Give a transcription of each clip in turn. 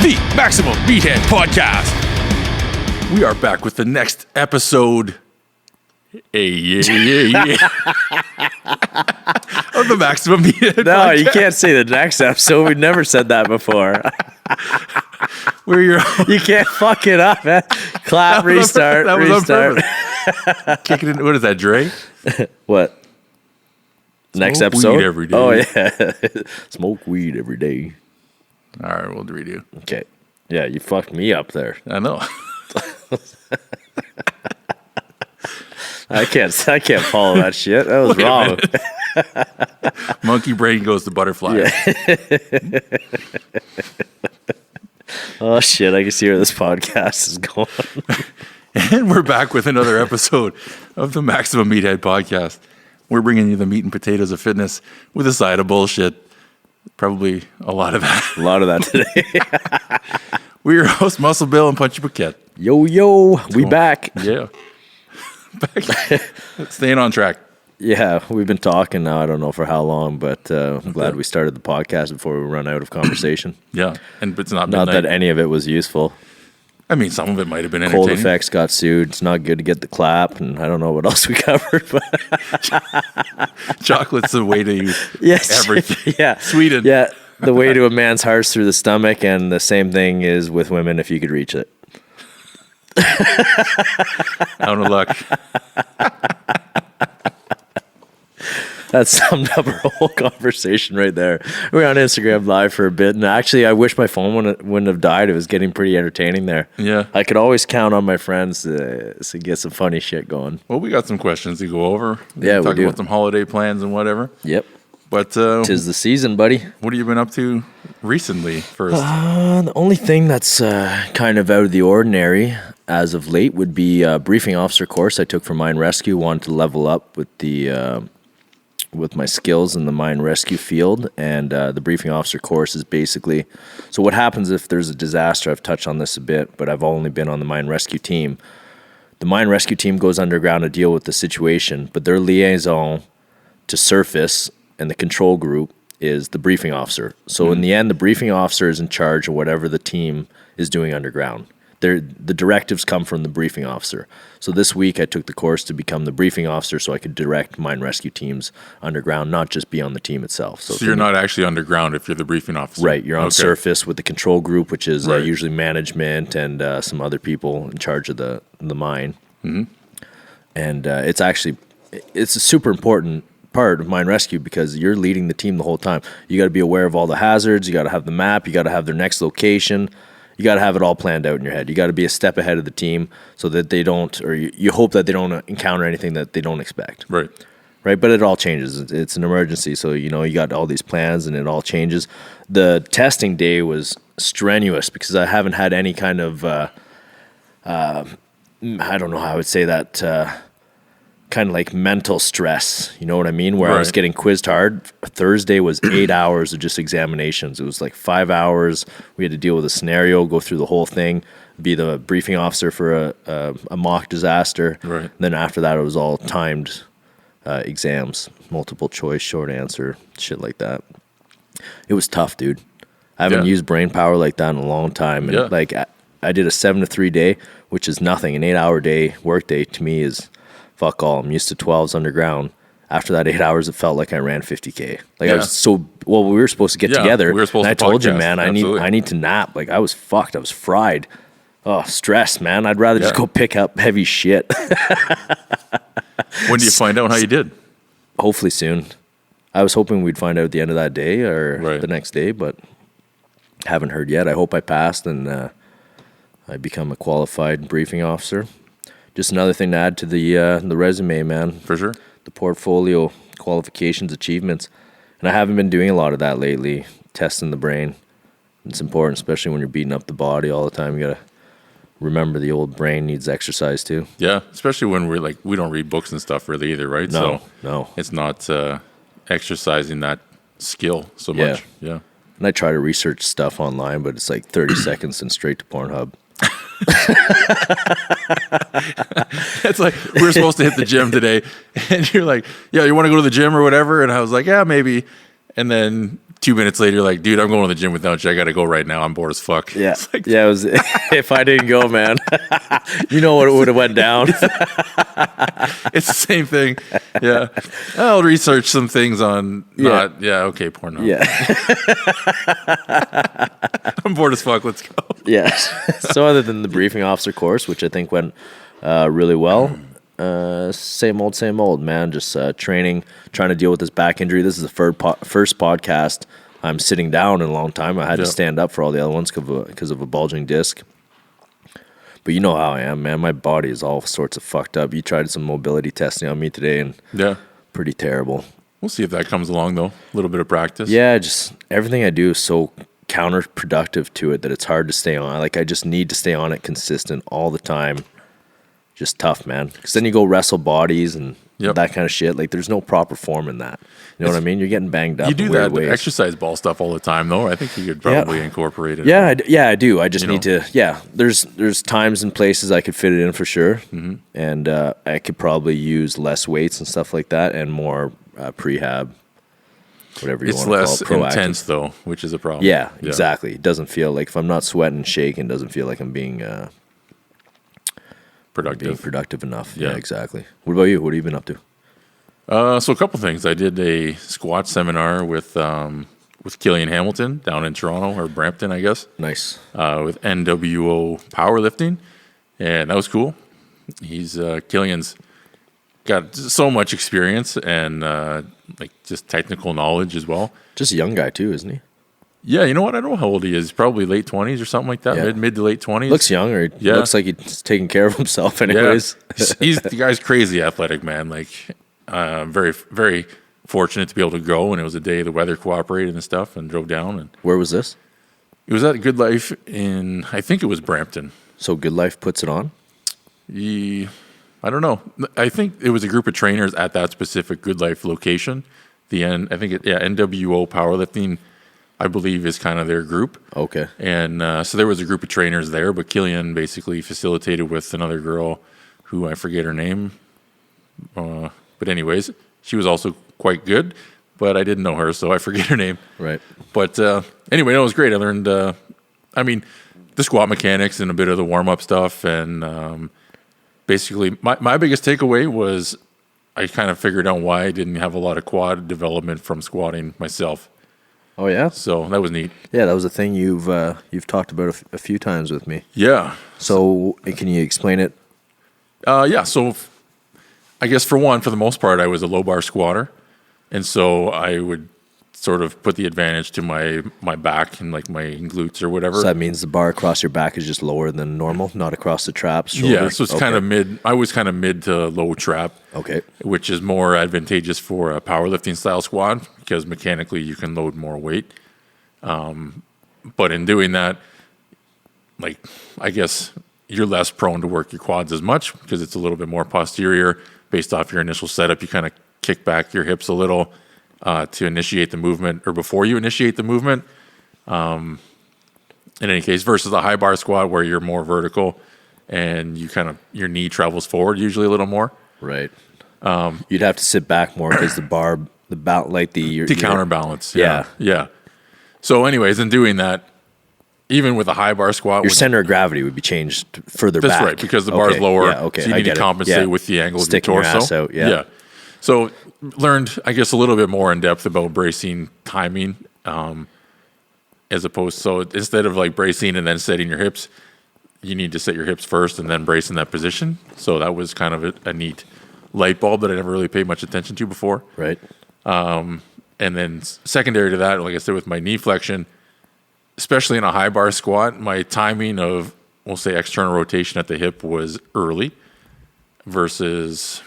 the Maximum Meathead Podcast. We are back with the next episode. Yeah. Of the Maximum Meathead Podcast. No, you can't say the next episode. We've never said that before. We're your You can't fuck it up, man. Clap, restart, that was restart. on purpose. Kicking in. What is that, Dre? What? Next Smoke episode? weed every day. Oh, yeah. Smoke weed every day. All right, we'll redo. Okay. Yeah, you fucked me up there. I know. I can't follow that shit. That was wrong. Monkey brain goes to butterfly. Yeah. Oh, shit. I can see where this podcast is going. And we're back with another episode of the Maximum Meathead Podcast. We're bringing you the meat and potatoes of fitness with a side of bullshit. Probably a lot of that. A lot of that today. We're your host, Muscle Bill and Punchy Paquette. Yo, we back. Yeah. Back. Staying on track. Yeah, we've been talking now, I don't know for how long, but I'm glad we started the podcast before we run out of conversation. Yeah, and it's not Not that any of it was useful. I mean, some of it might have been Cold entertaining. Effects got sued. It's not good to get the clap, and I don't know what else we covered. But Chocolate's the way to yes, everything. yeah, Sweden. Yeah, the way to a man's heart's through the stomach, and the same thing is with women if you could reach it. Out of luck. That summed up our whole conversation right there. We were on Instagram Live for a bit, and actually, I wish my phone wouldn't have died. It was getting pretty entertaining there. Yeah. I could always count on my friends to get some funny shit going. Well, we got some questions to go over. Yeah, we talk do. about some holiday plans and whatever. Yep. But 'Tis the season, buddy. what have you been up to recently first? The only thing that's kind of out of the ordinary as of late would be a briefing officer course I took for mine rescue. Wanted to level up with the with my skills in the mine rescue field, and the briefing officer course is basically, so what happens if there's a disaster? I've touched on this a bit, but I've only been on the mine rescue team. The mine rescue team goes underground to deal with the situation, but their liaison to surface and the control group is the briefing officer. So in the end, the briefing officer is in charge of whatever the team is doing underground. The directives come from the briefing officer. So this week I took the course to become the briefing officer so I could direct mine rescue teams underground, not just be on the team itself. So you're not actually underground if you're the briefing officer. Right, you're on surface with the control group, which is Right. usually management and some other people in charge of the mine. Mm-hmm. And it's a super important part of mine rescue because you're leading the team the whole time. You got to be aware of all the hazards. You got to have the map. You got to have their next location. You got to have it all planned out in your head. You got to be a step ahead of the team so that they don't, or you hope that they don't encounter anything that they don't expect. Right. Right, but it all changes. It's an emergency, so you got all these plans, and it all changes. The testing day was strenuous because I haven't had any kind of, I don't know how I would say that, kind of like mental stress. You know what I mean? Where I was getting quizzed hard. Thursday was 8 hours of just examinations. It was like 5 hours. We had to deal with a scenario, go through the whole thing, be the briefing officer for a mock disaster. Right. Then after that, it was all timed exams, multiple choice, short answer, shit like that. It was tough, dude. I haven't used brain power like that in a long time. And like I did a 7 to 3 day, which is nothing. An 8 hour day, work day to me is fuck all. I'm used to 12s underground. After that 8 hours, it felt like I ran 50K. Like I was we were supposed to get together. We were supposed and to I told you, podcast. man, Absolutely. I need to nap. Like I was fucked. I was fried. Oh, stress, man. I'd rather just go pick up heavy shit. When do you find out how you did? Hopefully soon. I was hoping we'd find out at the end of that day or the next day, but haven't heard yet. I hope I passed and I become a qualified briefing officer. Just another thing to add to the resume, man. For sure. The portfolio, qualifications, achievements. And I haven't been doing a lot of that lately, testing the brain. It's important, especially when you're beating up the body all the time. You got to remember the old brain needs exercise too. Yeah, especially when we don't read books and stuff really either, right? No. It's not exercising that skill so much. Yeah. And I try to research stuff online, but it's like 30 seconds and straight to Pornhub. It's like we were supposed to hit the gym today, and you're like, "Yeah, you want to go to the gym or whatever?" And I was like, "Yeah, maybe." And then 2 minutes later, like, dude, I'm going to the gym without you. I got to go right now. I'm bored as fuck. Yeah. It's like, Yeah. It was, if I didn't go, man, you know what would have went down. it's the same thing. Yeah. I'll research some things on not, okay, porn. Yeah. I'm bored as fuck. Let's go. Yeah. So other than the briefing officer course, which I think went really well, same old, man. Just training, trying to deal with this back injury. This is the first podcast I'm sitting down in a long time. I had to stand up for all the other ones because of a bulging disc. But you know how I am, man. My body is all sorts of fucked up. You tried some mobility testing on me today, and pretty terrible. We'll see if that comes along, though. A little bit of practice. Yeah, just everything I do is so counterproductive to it that it's hard to stay on. Like, I just need to stay on it consistent all the time. Just tough, man. Because then you go wrestle bodies and that kind of shit. Like, there's no proper form in that. You know what I mean? You're getting banged up. You do in weird that ways. exercise ball stuff all the time, though. I think you could probably incorporate it. Yeah, I do. I just need to. Yeah, there's times and places I could fit it in for sure, and I could probably use less weights and stuff like that, and more prehab, whatever you want to call it. It's less intense, though, which is a problem. Yeah, exactly. It doesn't feel like, if I'm not sweating and shaking, it doesn't feel like I'm being productive enough. Yeah, exactly. What about you? What have you been up to? So a couple things. I did a squat seminar with Killian Hamilton down in Toronto, or Brampton, I guess. Nice. With NWO powerlifting, and that was cool. He's Killian's got so much experience and like just technical knowledge as well. Just a young guy too, isn't he? Yeah, you know what? I don't know how old he is. Probably late 20s or something like that. Yeah. Mid to late 20s. Looks younger. Looks like he's taking care of himself anyways. Yeah. He's the guy's crazy athletic, man. Like, very, very fortunate to be able to go. And it was a day the weather cooperated and stuff, and drove down. And where was this? it was at Good Life in, I think it was Brampton. So Good Life puts it on? I don't know. I think it was a group of trainers at that specific Good Life location. NWO powerlifting, I believe, is kind of their group. Okay. And so there was a group of trainers there, but Killian basically facilitated with another girl who I forget her name. But anyways, she was also quite good, but I didn't know her, so I forget her name. Right. But anyway, it was great. I learned, the squat mechanics and a bit of the warm-up stuff. And basically, my biggest takeaway was I kind of figured out why I didn't have a lot of quad development from squatting myself. Oh yeah. So that was neat. Yeah, that was a thing you've talked about a few times with me. Yeah. So can you explain it? So I guess for the most part, I was a low bar squatter, and so I would sort of put the advantage to my back and like my glutes or whatever. So that means the bar across your back is just lower than normal, not across the traps. Shoulder. Yeah, so it's kind of mid. I was kind of mid to low trap. Okay. Which is more advantageous for a powerlifting style squat because mechanically you can load more weight. But in doing that, like, I guess you're less prone to work your quads as much because it's a little bit more posterior based off your initial setup. You kind of kick back your hips a little to initiate the movement, or before you initiate the movement. In any case, versus a high bar squat where you're more vertical and your knee travels forward usually a little more. Right. You'd have to sit back more because to counterbalance. Yeah. Yeah. So anyways, in doing that, even with a high bar squat, your center of gravity would be changed further back. That's right, because the bar is lower. Yeah, okay. So you need to compensate with the angle of your torso. Your ass out, yeah. So learned, I guess, a little bit more in depth about bracing timing, as opposed. So instead of like bracing and then setting your hips, you need to set your hips first and then brace in that position. So that was kind of a neat light bulb that I never really paid much attention to before. Right. And then secondary to that, like I said, with my knee flexion, especially in a high bar squat, my timing of, we'll say, external rotation at the hip was early versus,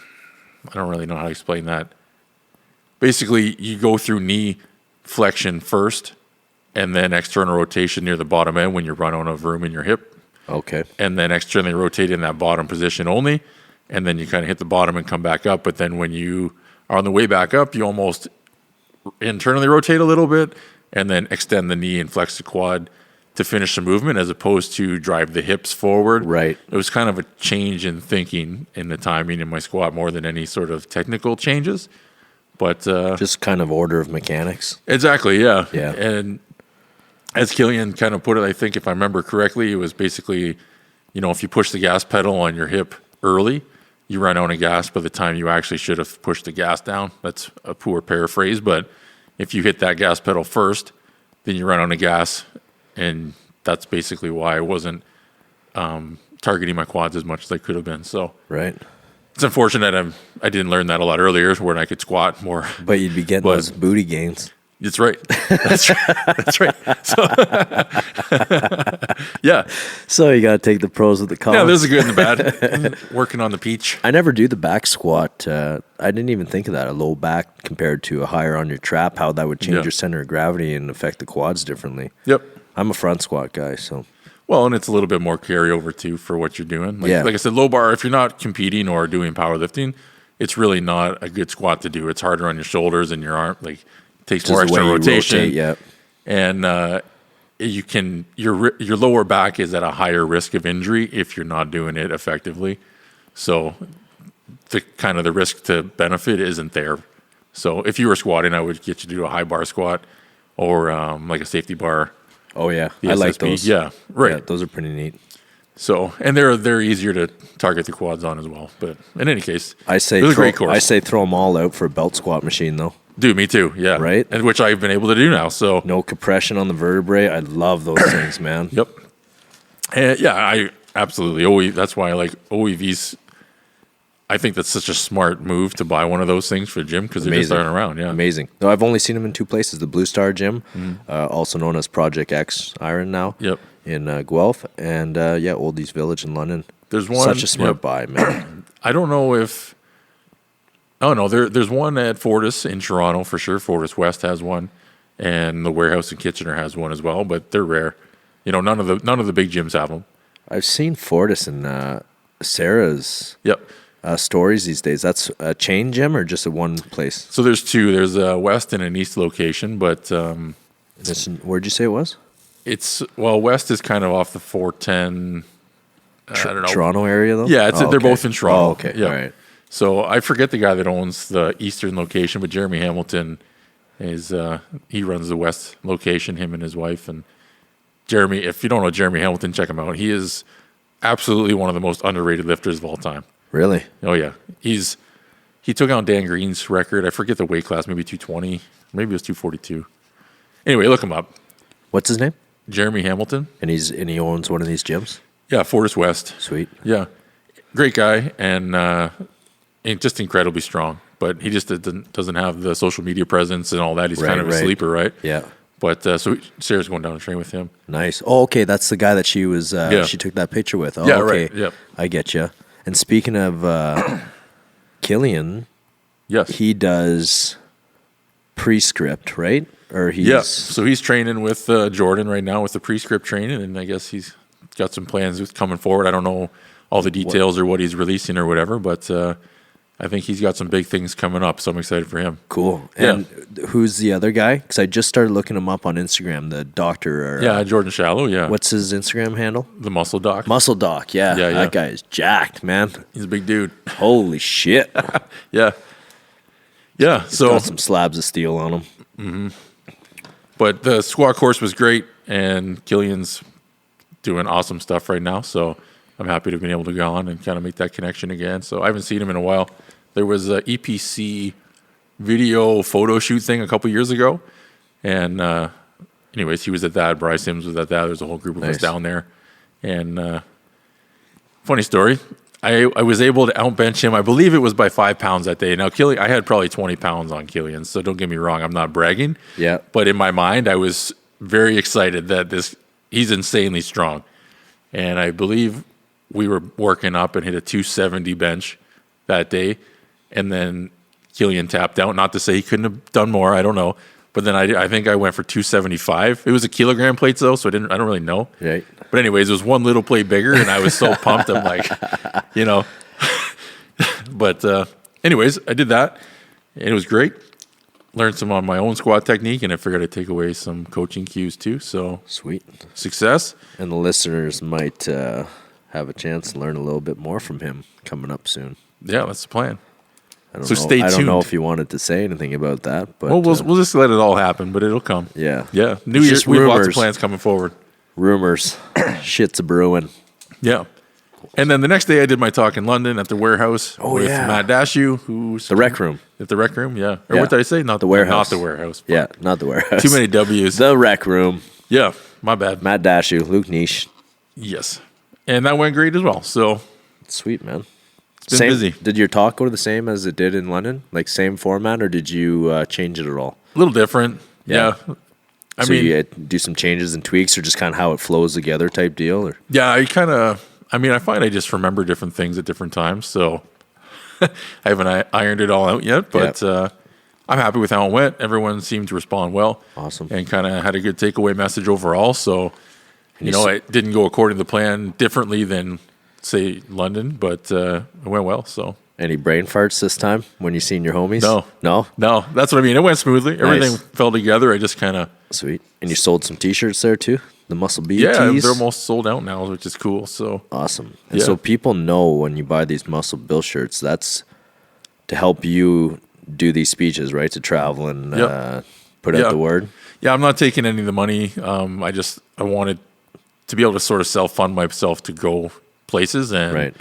I don't really know how to explain that. Basically, you go through knee flexion first and then external rotation near the bottom end when you're running out of room in your hip. Okay. And then externally rotate in that bottom position only. And then you kind of hit the bottom and come back up. But then when you are on the way back up, you almost internally rotate a little bit and then extend the knee and flex the quad to finish the movement as opposed to drive the hips forward. Right. It was kind of a change in thinking in the timing in my squat more than any sort of technical changes. But Just kind of order of mechanics. exactly, yeah. Yeah. And as Killian kind of put it, I think if I remember correctly, it was basically, if you push the gas pedal on your hip early, you run out of gas by the time you actually should have pushed the gas down. That's a poor paraphrase, but if you hit that gas pedal first, then you run out of gas, and that's basically why I wasn't targeting my quads as much as I could have been. So Right. it's unfortunate I didn't learn that a lot earlier when I could squat more. But you'd be getting those booty gains. That's right. That's right. That's right. So, yeah. So you got to take the pros with the cons. Yeah, there's a good and the bad. Working on the peach. I never do the back squat. I didn't even think of that. A low back compared to a higher on your trap, how that would change your center of gravity and affect the quads differently. Yep. I'm a front squat guy, so. Well, and it's a little bit more carryover too for what you're doing. Like I said, low bar, if you're not competing or doing powerlifting, it's really not a good squat to do. It's harder on your shoulders and your arm. Like, it takes more extra rotation. Rotate, yeah. And your lower back is at a higher risk of injury if you're not doing it effectively. So the risk to benefit isn't there. So if you were squatting, I would get you to do a high bar squat or like a safety bar. Oh yeah, the I like SSB. those. Yeah, right. Yeah, those are pretty neat. So, and they're easier to target the quads on as well. But in any case, I say it was a great course. I say throw them all out for a belt squat machine though. Dude, me too. Yeah, Right? And which I've been able to do now. So No compression on the vertebrae. I love those things, man. Yep. And yeah, I absolutely. That's why I like OEVs. I think that's such a smart move to buy one of those things for the gym because they're just aren't around. Yeah. Amazing. No, I've only seen them in two places: the Blue Star Gym, also known as Project X Iron now. Yep. In Guelph, and Oldies Village in London. There's one. Such a smart buy, man. I don't know if. Oh no, there's one at Fortis in Toronto for sure. Fortis West has one, and the warehouse in Kitchener has one as well. But they're rare. None of the big gyms have them. I've seen Fortis and Sarah's. Yep. Stories these days. That's a chain gym or just a one place? So there's two. There's a west and an east location, but Where'd you say it was? West is kind of off the 410. I don't know. Toronto area though. Yeah, they're both in Toronto. Oh, okay. Yeah. All right. So I forget the guy that owns the eastern location, but Jeremy Hamilton is he runs the west location. Him and his wife. And Jeremy, if you don't know Jeremy Hamilton, check him out. He is absolutely one of the most underrated lifters of all time. Really? Oh yeah, he took out Dan Green's record. I forget the weight class, maybe 220, maybe it was 242. Anyway, look him up. What's his name? Jeremy Hamilton. And he owns one of these gyms. Yeah, Fortis West. Sweet. Yeah, great guy and just incredibly strong. But he just doesn't have the social media presence and all that. He's kind of a sleeper, right? Yeah. But so Sarah's going down to train with him. Nice. Oh, okay. That's the guy that she was. She took that picture with. Oh, yeah, okay. right. Yep. I get you. And speaking of Killian, yes, he does Prescript, right? Or so he's training with Jordan right now with the Prescript training, and I guess he's got some plans with coming forward. I don't know all the details or what he's releasing or whatever, but I think he's got some big things coming up, so I'm excited for him. Cool. And who's the other guy? Because I just started looking him up on Instagram, the doctor. Jordan Shallow, yeah. What's his Instagram handle? The Muscle Doc. Muscle Doc, yeah. That guy is jacked, man. He's a big dude. Holy shit. Yeah. Yeah, He's got some slabs of steel on him. Mm-hmm. But the squat course was great, and Killian's doing awesome stuff right now, so I'm happy to have been able to go on and kind of make that connection again. So I haven't seen him in a while. There was a EPC video photo shoot thing a couple years ago. And anyways, he was at that. Bryce Sims was at that. There's a whole group of us down there. And funny story, I was able to outbench him. I believe it was by 5 pounds that day. Now, Killian, I had probably 20 pounds on Killian, so don't get me wrong. I'm not bragging. Yeah. But in my mind, I was very excited that he's insanely strong. And I believe we were working up and hit a 270 bench that day. And then Killian tapped out. Not to say he couldn't have done more. I don't know. But then I think I went for 275. It was a kilogram plate though, so I don't really know. Right. But anyways, it was one little plate bigger, and I was so pumped. I'm like, But anyways, I did that, and it was great. Learned some on my own squat technique, and I figured I'd take away some coaching cues too. So sweet success. And the listeners might have a chance to learn a little bit more from him coming up soon. Yeah, that's the plan. I don't So know. stay I don't know tuned. if you wanted to say anything about that, but Well, we'll just let it all happen, but it'll come. yeah. Yeah. New It's Year, just we have lots of rumors. plans coming forward. Rumors. Shit's a brewing. Yeah. And then the next day I did my talk in London at the warehouse with yeah. Matt Dashew, who's The rec room. at the rec room. Yeah. Or Yeah. what did I say? Not The warehouse. Not the warehouse. Yeah, not the warehouse. Too many W's. The rec room. Yeah. My bad. Matt Dashew, Luke Niche. Yes. And that went great as well. So Sweet, man. it's been busy. Did your talk go to the same as it did in London? Like same format, or did you change it at all? A little different. Yeah. Yeah. So you do some changes and tweaks, or just kind of how it flows together type deal? Or Yeah, I find I just remember different things at different times. So I haven't ironed it all out yet, but I'm happy with how it went. Everyone seemed to respond well. Awesome. And kind of had a good takeaway message overall. So, it didn't go according to the plan differently than, say, London, but it went well. So, any brain farts this time when you seen your homies? No, that's what I mean. It went smoothly. Everything Nice. fell together. I just kind of, Sweet. And you sold some T-shirts there too? The Muscle Bee yeah, tees? they're almost sold out now, which is cool. So, Awesome. And Yeah. so people know when you buy these Muscle Bill shirts, that's to help you do these speeches, right? To travel and Yep. put Yeah. out the word. yeah, I'm not taking any of the money. I wanted to be able to sort of self-fund myself to go places, and Right.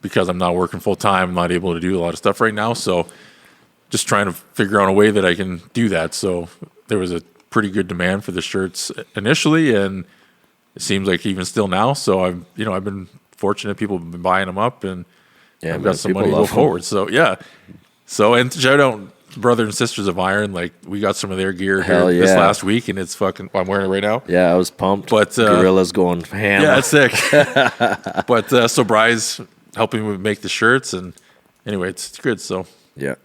because I'm not working full time, I'm not able to do a lot of stuff right now. So just trying to figure out a way that I can do that. So there was a pretty good demand for the shirts initially, and it seems like even still now. So I've been fortunate. People have been buying them up, and Yeah, I've man, got some people money to go love 'em. forward. So yeah. So and shout out brother and sisters of Iron. Like we got some of their gear Hell here this yeah. last week, and it's fucking. I'm wearing it right now. Yeah, I was pumped. But, Gorilla's going ham. Yeah, it's sick. But so Bry's helping me make the shirts, and anyway, it's good. So Yeah.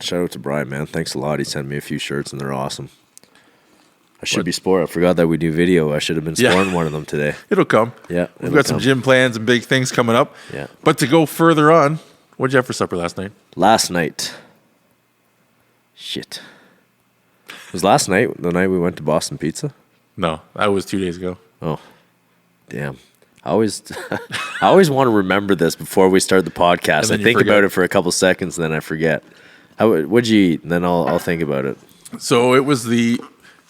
Shout out to Brian, man. Thanks a lot. He sent me a few shirts, and they're awesome. I should be sport. I forgot that we do video. I should have been Yeah. sporting one of them today. it'll come. Yeah, we've it'll got some come. gym plans and big things coming up. Yeah. But to go further on, what'd you have for supper last night? Last night. Shit. Was last night the night we went to Boston Pizza? No, that was 2 days ago. Oh, damn. I always want to remember this before we start the podcast. And then I you think forget. about it for a couple seconds, and then I forget. What'd you eat? And then I'll think about it. So it was the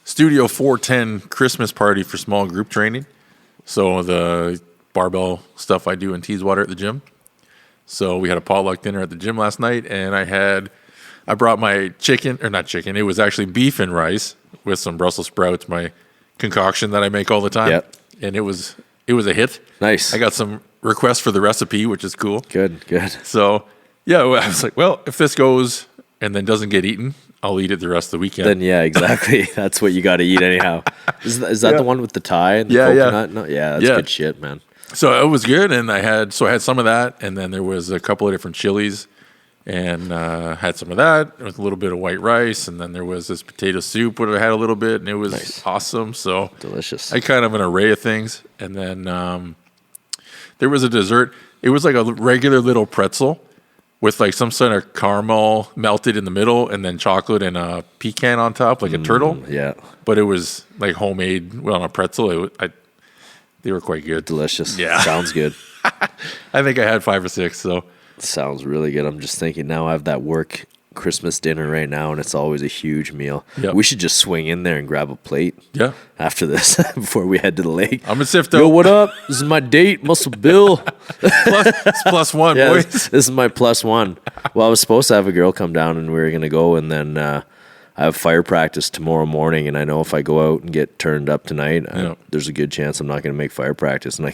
Studio 410 Christmas party for small group training. So the barbell stuff I do in Teeswater at the gym. So we had a potluck dinner at the gym last night, and I brought my it was actually beef and rice with some Brussels sprouts, my concoction that I make all the time. Yep. And it was a hit. Nice. I got some requests for the recipe, which is cool. Good. So yeah, I was like, well, if this goes and then doesn't get eaten, I'll eat it the rest of the weekend. Then yeah, exactly. That's what you got to eat anyhow. Is that Yeah. the one with the Thai and the Yeah, yeah. coconut? No, yeah, that's Yeah. good shit, man. So it was good, and I had some of that, and then there was a couple of different chilies, and had some of that with a little bit of white rice, and then there was this potato soup, what I had a little bit, and it was Nice. awesome. So Delicious. I kind of an array of things, and then there was a dessert. It was like a regular little pretzel with like some sort of caramel melted in the middle, and then chocolate and a pecan on top, like a turtle. Yeah, But it was like homemade on a pretzel. They were quite good. delicious. Yeah. Sounds good. I think I had 5 or 6. So Sounds really good. I'm just thinking now I have that work Christmas dinner right now, and it's always a huge meal. Yep. We should just swing in there and grab a plate yeah, after this before we head to the lake. I'm in Sifto. Yo, what up? This is my date, Muscle Bill. It's plus one, Yeah, boys. this is my +1. Well, I was supposed to have a girl come down, and we were going to go, and then I have fire practice tomorrow morning, and I know if I go out and get turned up tonight, Yeah. there's a good chance I'm not going to make fire practice, and I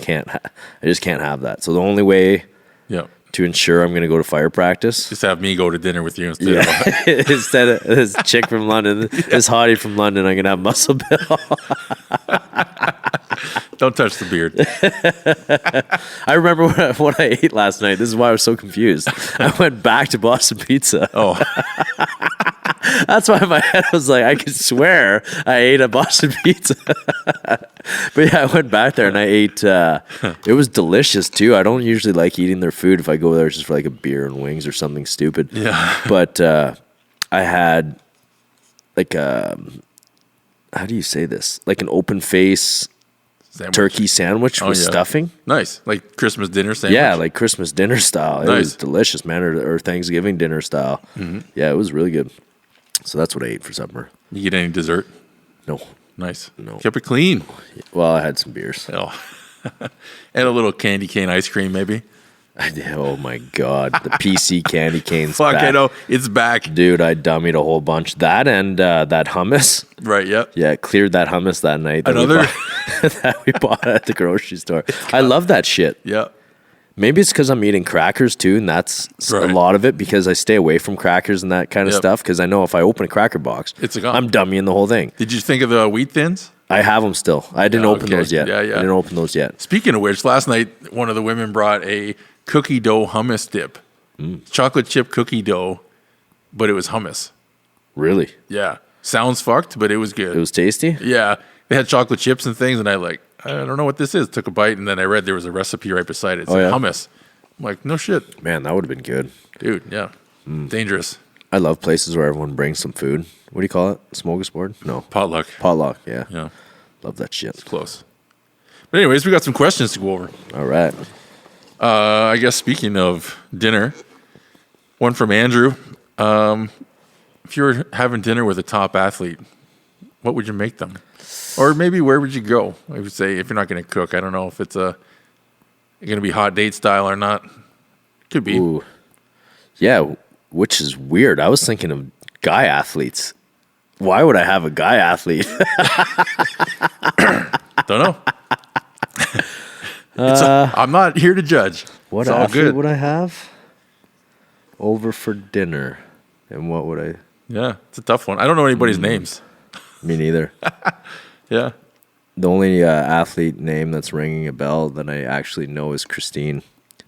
just can't have that. So the only way Yeah, to ensure I'm going to go to fire practice just have me go to dinner with you instead of. instead of this chick from London, this hottie from London, I'm going to have Muscle Bill. Don't touch the beard. I remember what I ate last night. This is why I was so confused. I went back to Boston Pizza. Oh, That's why in my head I was like, I could swear I ate a Boston Pizza. But yeah, I went back there and I ate. It was delicious too. I don't usually like eating their food if I go there just for like a beer and wings or something stupid. yeah. But I had like how do you say this? Like an open face Sandwich. turkey sandwich with yeah. stuffing. Nice. Like Christmas dinner sandwich? Yeah, like Christmas dinner style. It Nice. was delicious, man, or Thanksgiving dinner style. Yeah, it was really good. So that's what I ate for supper. You get any dessert? No. Nice. No. Kept it clean. Well, I had some beers. Oh. And a little candy cane ice cream, maybe. Oh my god, the PC candy canes. Fuck, back. I know. It's back. Dude, I dummied a whole bunch. That and that hummus. Right, yep. Yeah, cleared that hummus that night. Another? That we bought at the grocery store. I love that shit. Yeah. Maybe it's because I'm eating crackers too, and that's Right. a lot of it because I stay away from crackers and that kind of Yep. stuff because I know if I open a cracker box, It's a gum. I'm dummying the whole thing. Did you think of the wheat thins? I have them still. I didn't Yeah, open okay. those yet. Yeah, yeah. I didn't open those yet. Speaking of which, last night one of the women brought a cookie dough hummus dip. Chocolate chip cookie dough, but it was hummus. Really? Yeah. Sounds fucked, but it was good. It was tasty? Yeah. They had chocolate chips and things, and I don't know what this is. Took a bite, and then I read there was a recipe right beside it. It said yeah? hummus. I'm like, no shit. Man, that would have been good. Dude, yeah. Dangerous. I love places where everyone brings some food. What do you call it? Smorgasbord? No. Potluck. Potluck, yeah. Yeah. Love that shit. Close. But anyways, we got some questions to go over. All right. I guess speaking of dinner, one from Andrew. If you were having dinner with a top athlete, what would you make them? Or maybe where would you go? I would say if you're not going to cook. I don't know if it's going to be hot date style or not. Could be. Ooh. Yeah, which is weird. I was thinking of guy athletes. Why would I have a guy athlete? Don't know. I'm not here to judge. What it's all athlete good. would I have over for dinner? And what would I... Yeah, it's a tough one. I don't know anybody's names. Me neither. Yeah. The only athlete name that's ringing a bell that I actually know is Christine,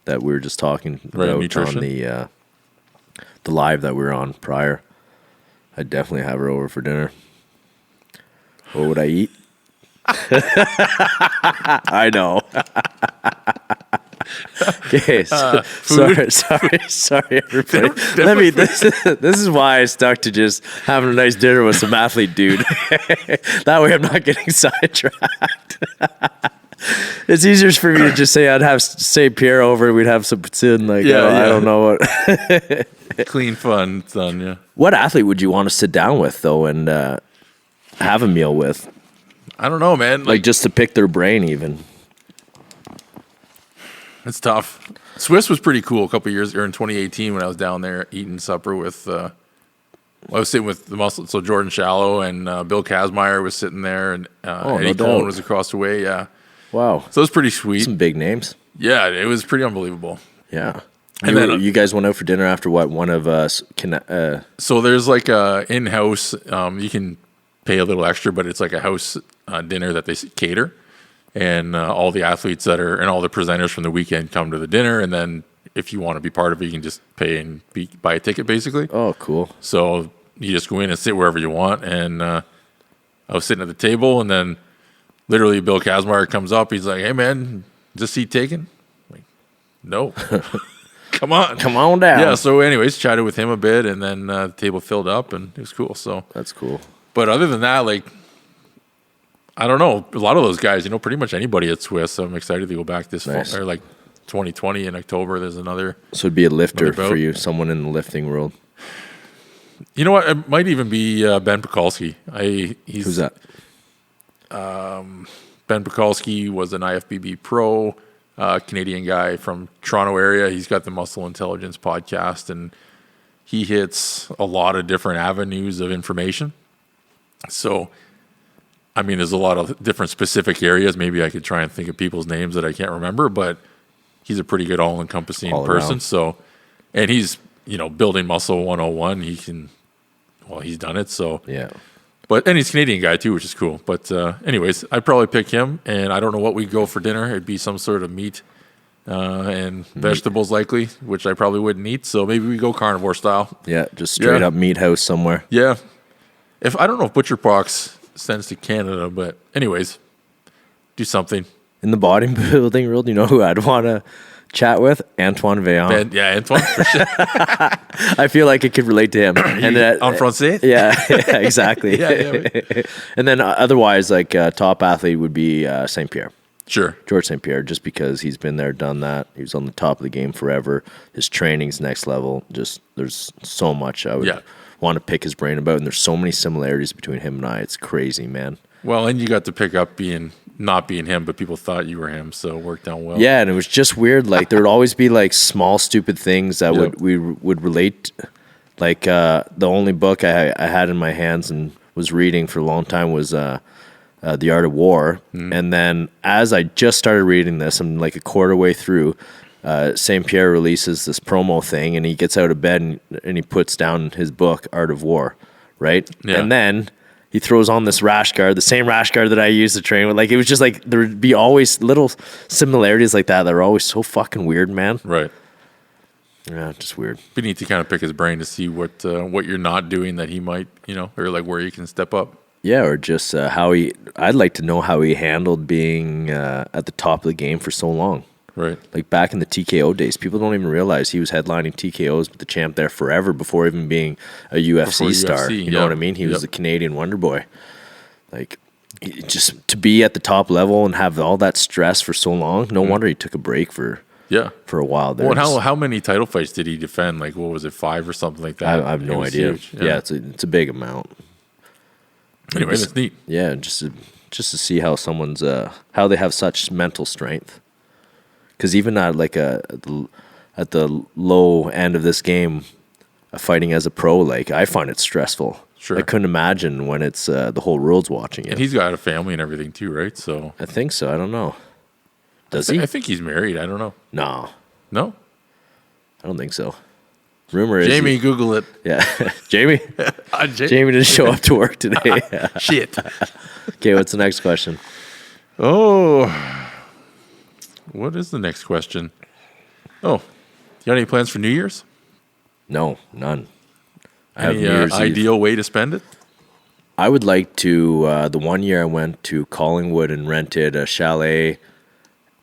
that we were just talking Right, about nutrition. on the live that we were on prior. I'd definitely have her over for dinner. What would I eat? I know. Okay, sorry, everybody. This is why I stuck to just having a nice dinner with some athlete dude. That way, I'm not getting sidetracked. It's easier for me to just say I'd have Pierre over. We'd have some poutine. Like, I don't know what. Clean fun. It's done, yeah. What athlete would you want to sit down with though, and have a meal with? I don't know, man. Like just to pick their brain, even. It's tough. Swiss was pretty cool a couple of years, or in 2018 when I was down there eating supper with, I was sitting with the muscle, so Jordan Shallow and Bill Kazmaier was sitting there, and Eddie no Cohen doubt. was across the way, yeah. Wow, So it was pretty sweet. some big names. Yeah, it was pretty unbelievable. Yeah. And then, You guys went out for dinner after what? One of us So there's like a in-house, you can pay a little extra, but it's like a house dinner that they cater. And all the athletes and all the presenters from the weekend come to the dinner. And then if you want to be part of it, you can just pay and buy a ticket, basically. Oh, cool. So you just go in and sit wherever you want. And I was sitting at the table, and then literally Bill Kazmaier comes up. He's like, "Hey, man, is this seat taken?" I'm like, no. Come on. Come on down. Yeah, so anyways, chatted with him a bit, and then the table filled up, and it was cool. So, That's cool. but other than that, like, I don't know. A lot of those guys, pretty much anybody at Swiss. I'm excited to go back this Nice. fall, or like 2020 in October. There's another. So it'd be a lifter Another boat. for you, someone in the lifting world. You know what? It might even be Ben Pekulski. Who's that? Ben Pekulski was an IFBB pro, Canadian guy from Toronto area. He's got the Muscle Intelligence podcast, and he hits a lot of different avenues of information. So, I mean, there's a lot of different specific areas. Maybe I could try and think of people's names that I can't remember, but he's a pretty good all-encompassing All person. around. So, and he's, building muscle 101. He's done it. So, Yeah. and he's a Canadian guy too, which is cool. But anyways, I'd probably pick him, and I don't know what we'd go for dinner. It'd be some sort of meat and vegetables likely, which I probably wouldn't eat. So maybe we go carnivore style. Yeah, just straight Yeah. up meat house somewhere. Yeah. I don't know if Butcher Box sends to Canada, but anyways, do something. In the bodybuilding world, you know who I'd want to chat with? Antoine Vaillant. Yeah, Antoine, for sure. I feel like it could relate to him. And En français? Yeah, exactly. Yeah. And then otherwise, like top athlete would be St. Pierre. Sure. George St. Pierre, just because he's been there, done that. He was on the top of the game forever. His training's next level. Just there's so much I would want to pick his brain about, and there's so many similarities between him and I. It's crazy, man. Well, and you got to pick up not being him, but people thought you were him, so it worked out well. Yeah, and it was just weird. Like there would always be like small, stupid things that we would relate. Like the only book I had in my hands and was reading for a long time was The Art of War. And then as I just started reading this, I'm like a quarter way through, St. Pierre releases this promo thing, and he gets out of bed and he puts down his book, Art of War, right? Yeah. And then he throws on this rash guard, the same rash guard that I used to train with. Like, it was just like, there would be always little similarities like that are always so fucking weird, man. Right. Yeah, just weird. We need to kind of pick his brain to see what you're not doing that he might, or like where you can step up. Yeah, or just I'd like to know how he handled being at the top of the game for so long. Right. Like back in the TKO days, people don't even realize he was headlining TKOs with the champ there forever before even being a UFC star. You know what I mean? He was the Canadian Wonder Boy. Like, just to be at the top level and have all that stress for so long, no wonder he took a break for a while there. Well, how many title fights did he defend? Like, what was it, 5 or something like that? I have no idea. Huge. Yeah, it's a big amount. Anyway, that's neat. Yeah, just to see how someone's how they have such mental strength. Because even at like at the low end of this game, fighting as a pro, like I find it stressful. Sure. I couldn't imagine when it's the whole world's watching it. And he's got a family and everything too, right? So I think so. I don't know. Does he? I think he's married. I don't know. No, I don't think so. Rumor is Jamie, Google it. Yeah, Jamie. Jamie didn't show up to work today. Shit. Okay, what's the next question? Oh, what is the next question? Oh, you got any plans for New Year's? No, none. I have New Year's ideal way to spend it? I would like to. The one year I went to Collingwood and rented a chalet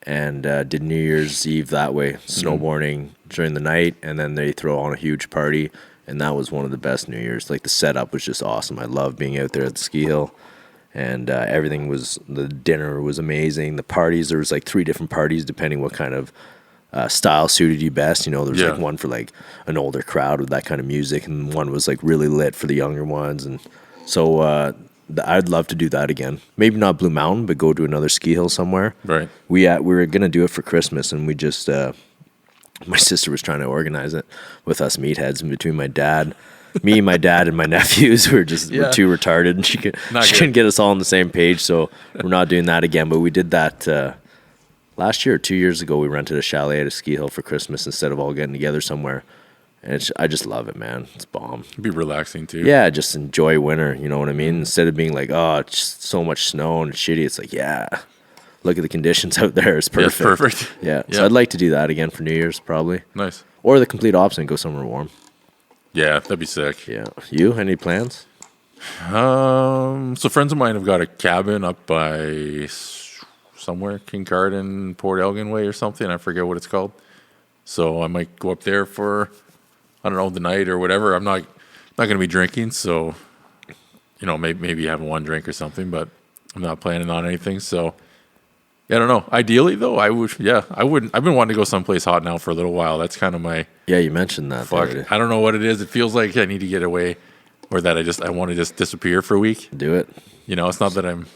and did New Year's Eve that way, snowboarding during the night, and then they throw on a huge party, and that was one of the best New Year's. Like, the setup was just awesome. I loved being out there at the ski hill, and everything was, the dinner was amazing. The parties, there was like 3 different parties depending what kind of style suited you best. There was like one for like an older crowd with that kind of music, and one was like really lit for the younger ones. And so I'd love to do that again. Maybe not Blue Mountain, but go to another ski hill somewhere. Right. We were gonna do it for Christmas, and we just my sister was trying to organize it with us meatheads, and between my dad, my dad, and my nephews, we're too retarded, and she couldn't get us all on the same page. So we're not doing that again. But we did that last year or 2 years ago. We rented a chalet at a ski hill for Christmas instead of all getting together somewhere. And I just love it, man. It's bomb. It'd be relaxing too. Yeah, just enjoy winter. You know what I mean? Instead of being like, oh, it's just so much snow and it's shitty. It's like, yeah, look at the conditions out there. It's perfect. Yeah, perfect. Yeah. So I'd like to do that again for New Year's, probably. Nice. Or the complete opposite and go somewhere warm. Yeah, that'd be sick. Yeah. You? Any plans? So friends of mine have got a cabin up by somewhere, Kincardine, Port Elgin way or something. I forget what it's called. So I might go up there for, I don't know, the night or whatever. I'm not going to be drinking, so maybe having one drink or something, but I'm not planning on anything. So yeah, I don't know. Ideally, though, I wouldn't. I've been wanting to go someplace hot now for a little while. That's kind of my. Yeah, you mentioned that. Fuck. I don't know what it is. It feels like I need to get away, or that I want to just disappear for a week. Do it. It's not that I'm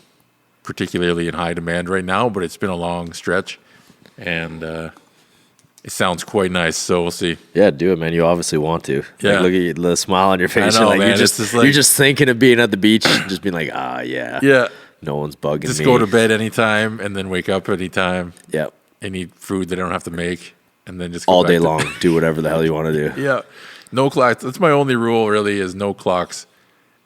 particularly in high demand right now, but it's been a long stretch, and it sounds quite nice. So we'll see. Yeah, do it, man. You obviously want to. Yeah. Like, look at you, the smile on your face. I know, you're man. you're just thinking of being at the beach, just being like, yeah. Yeah. No one's bugging me. Just go to bed anytime and then wake up anytime. Yep. And eat food that I don't have to make, and then just go all back day long. Do whatever the hell you want to do. Yeah. No clocks. That's my only rule, really, is no clocks,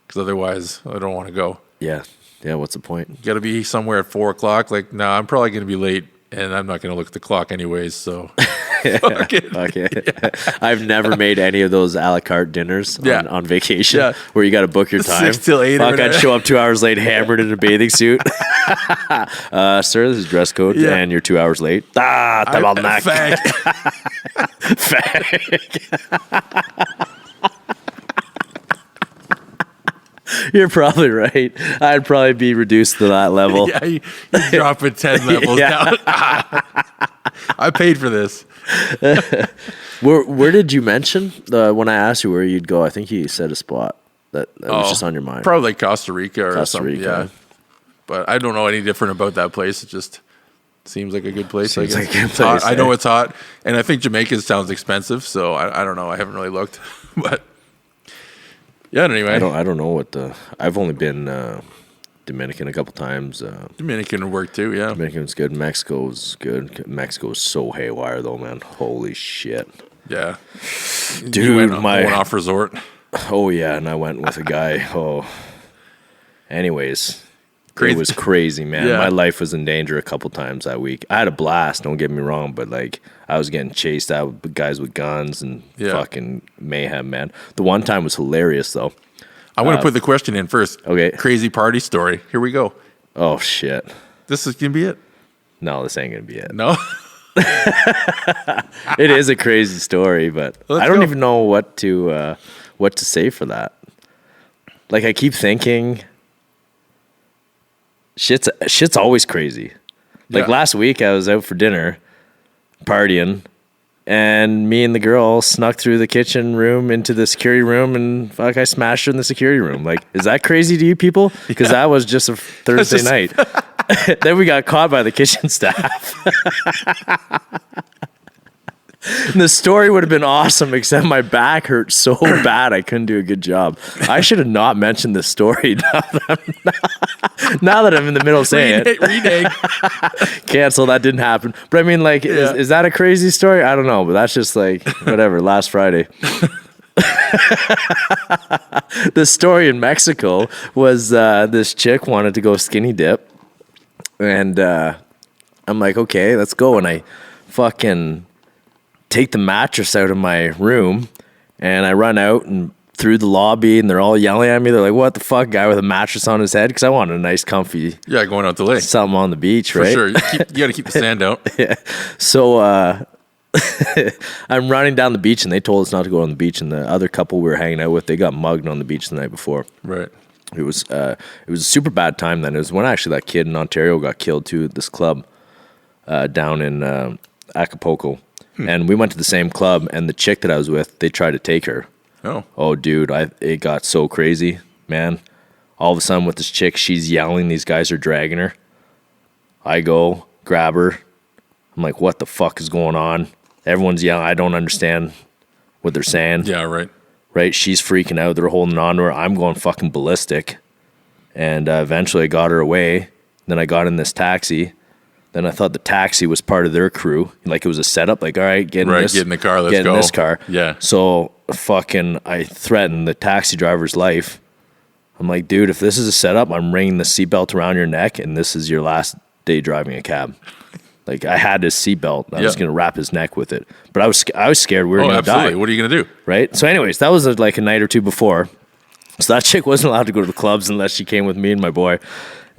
because otherwise I don't want to go. Yeah. Yeah. What's the point? Got to be somewhere at 4 o'clock. Like, no, I'm probably going to be late, and I'm not going to look at the clock anyways. So Fucking- Okay. I've never made any of those a la carte dinners Yeah. on vacation Yeah. where you got to book your time. 6 till 8 or Fuck, I'd whatever. show up 2 hours late, hammered in a bathing suit. Sir, this is dress code, Yeah. and you're 2 hours late. Tabarnak. You're probably right. I'd probably be reduced to that level. Yeah, you drop it 10 levels Yeah. down. I paid for this. Where did you mention when I asked you where you'd go? I think you said a spot that was just on your mind. Probably Costa Rica or Costa something. Rica. Yeah. But I don't know any different about that place. It just seems like a good place. Seems I like guess. a good It's hot. place, I know eh? it's hot. And I think Jamaica sounds expensive. So I don't know. I haven't really looked. But yeah, anyway. I don't know what I've only been Dominican a couple times. Dominican would work too, yeah. Dominican's good. Mexico's good. Mexico's so haywire though, man. Holy shit. Yeah. Dude, You went on my going off resort. Oh yeah, and I went with a guy. Anyways, Crazy. it was crazy, man. Yeah. My life was in danger a couple times that week. I had a blast. Don't get me wrong, but like I was getting chased out with guys with guns and Yeah. fucking mayhem, man. The one time was hilarious though. I want to put the question in first. Okay. Crazy party story. Here we go. Oh shit. This is going to be it. No, this ain't gonna be it. No? It is a crazy story, but Let's I don't go. even know what to say for that. Like I keep thinking, shit's always crazy. Like Yeah. last week, I was out for dinner, partying, and me and the girl snuck through the kitchen room into the security room, and fuck, I smashed her in the security room. Like, is that crazy to you people? Because that was just a Thursday just- night. Then we got caught by the kitchen staff. And the story would have been awesome, except my back hurt so bad I couldn't do a good job. I should have not mentioned this story now that I'm in the middle of saying it. Renege. Cancel, that didn't happen. But I mean, like, Yeah. is that a crazy story? I don't know, but that's just like, whatever, last Friday. The story in Mexico was this chick wanted to go skinny dip. And I'm like, okay, let's go. And I fucking take the mattress out of my room and I run out and through the lobby and they're all yelling at me. They're like, what the fuck, guy with a mattress on his head? Because I want a nice, comfy Yeah, going out to lake. something on the beach, For right? sure. You got to keep the sand out. So I'm running down the beach and they told us not to go on the beach. And the other couple we were hanging out with, they got mugged on the beach the night before. Right. It was a super bad time then. It was when actually that kid in Ontario got killed too at this club down in Acapulco. And we went to the same club, and the chick that I was with, they tried to take her. Oh. Oh, dude, it got so crazy, man. All of a sudden with this chick, she's yelling. These guys are dragging her. I go, grab her. I'm like, what the fuck is going on? Everyone's yelling. I don't understand what they're saying. Yeah, right. Right? She's freaking out. They're holding on to her. I'm going fucking ballistic. And eventually I got her away. Then I got in this taxi. Then I thought the taxi was part of their crew. Like it was a setup. Like, all right, get in Right, this. get in the car, let's get go. in this car. Yeah. So fucking I threatened the taxi driver's life. I'm like, dude, if this is a setup, I'm ringing the seatbelt around your neck and this is your last day driving a cab. Like I had his seatbelt. I was Yeah. going to wrap his neck with it. But I was scared we were Oh, going to die absolutely. What are you going to do? right? So, anyways, that was like a night or two before. So that chick wasn't allowed to go to the clubs unless she came with me and my boy.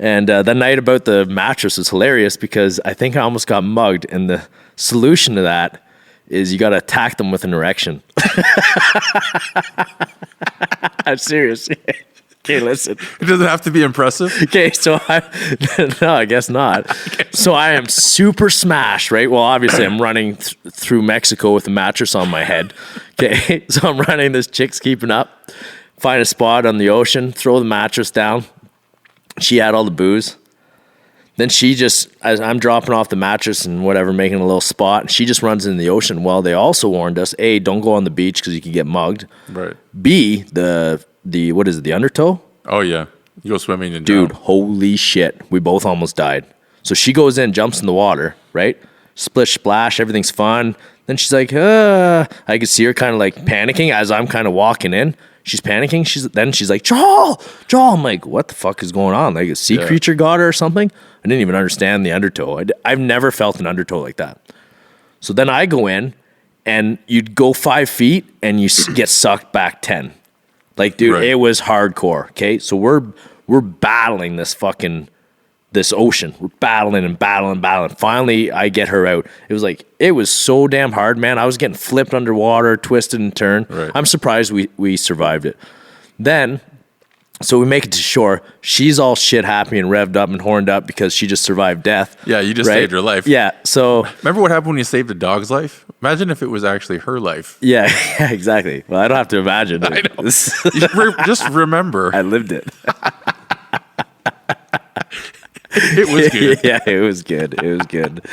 And that night about the mattress was hilarious because I think I almost got mugged. And the solution to that is you got to attack them with an erection. I'm serious. Okay, listen. It doesn't have to be impressive. Okay, so no, I guess not. So I am super smashed, right? Well, obviously I'm running through Mexico with a mattress on my head. Okay, so I'm running, this chick's keeping up. Find a spot on the ocean, throw the mattress down. She had all the booze. Then she just, as I'm dropping off the mattress and whatever, making a little spot, and she just runs into the ocean. Well, they also warned us, A, don't go on the beach because you could get mugged. Right. B, the what is it, the undertow? Oh, yeah. You go swimming and Dude, drown. holy shit. We both almost died. So she goes in, jumps in the water, right? Splish, splash, everything's fun. Then she's like, I could see her kind of like panicking as I'm kind of walking in. She's panicking. She's like, Joel. I'm like, what the fuck is going on? Like a sea creature got her or something? I didn't even understand the undertow. I've never felt an undertow like that. So then I go in, and you'd go 5 feet, and you get sucked back 10. Like, dude, Right. it was hardcore. Okay, so we're battling this ocean. We're battling and battling. Finally, I get her out. It was so damn hard, man. I was getting flipped underwater, twisted and turned. Right. I'm surprised we survived it. Then, so we make it to shore. She's all shit happy and revved up and horned up because she just survived death. Yeah, you just right? saved her life. Yeah, so... Remember what happened when you saved a dog's life? Imagine if it was actually her life. Yeah, exactly. Well, I don't have to imagine. I know. Just remember. I lived it. It was good. Yeah, it was good. It was good.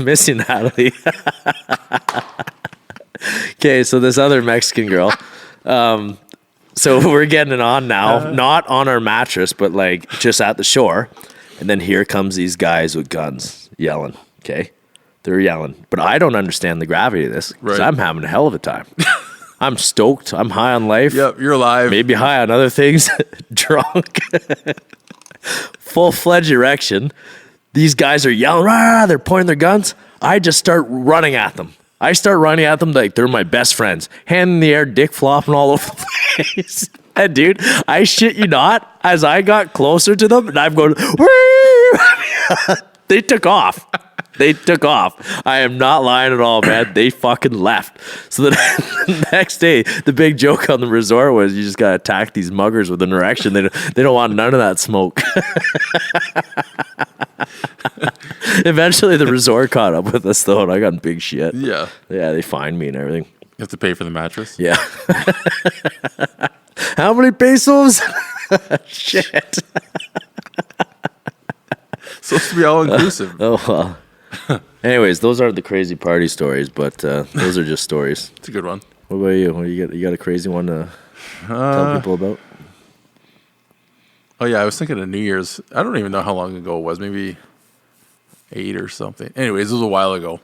Miss you, Natalie. Okay, so this other Mexican girl. So we're getting it on now, not on our mattress, but like just at the shore. And then here comes these guys with guns yelling. Okay, they're yelling, but I don't understand the gravity of this because Right. I'm having a hell of a time. I'm stoked. I'm high on life. Yep, you're alive. Maybe high on other things. Drunk. Full-fledged erection. These guys are yelling, rah, they're pointing their guns. I just start running at them. I start running at them like they're my best friends. Hand in the air, dick flopping all over the place. And dude, I shit you not, as I got closer to them, and I'm going, they took off. They took off. I am not lying at all, man. They fucking left. So the next day, the big joke on the resort was you just got to attack these muggers with an erection. They don't want none of that smoke. Eventually, the resort caught up with us, though, and I got in big shit. Yeah. Yeah, they fined me and everything. You have to pay for the mattress. Yeah. How many pesos? Shit. Supposed to be all inclusive. Oh, well. Anyways, those aren't the crazy party stories, but those are just stories. It's a good one. What about you? What you got a crazy one to tell people about? Oh yeah, I was thinking of New Year's. I don't even know how long ago it was. Maybe 8 or something. Anyways, it was a while ago.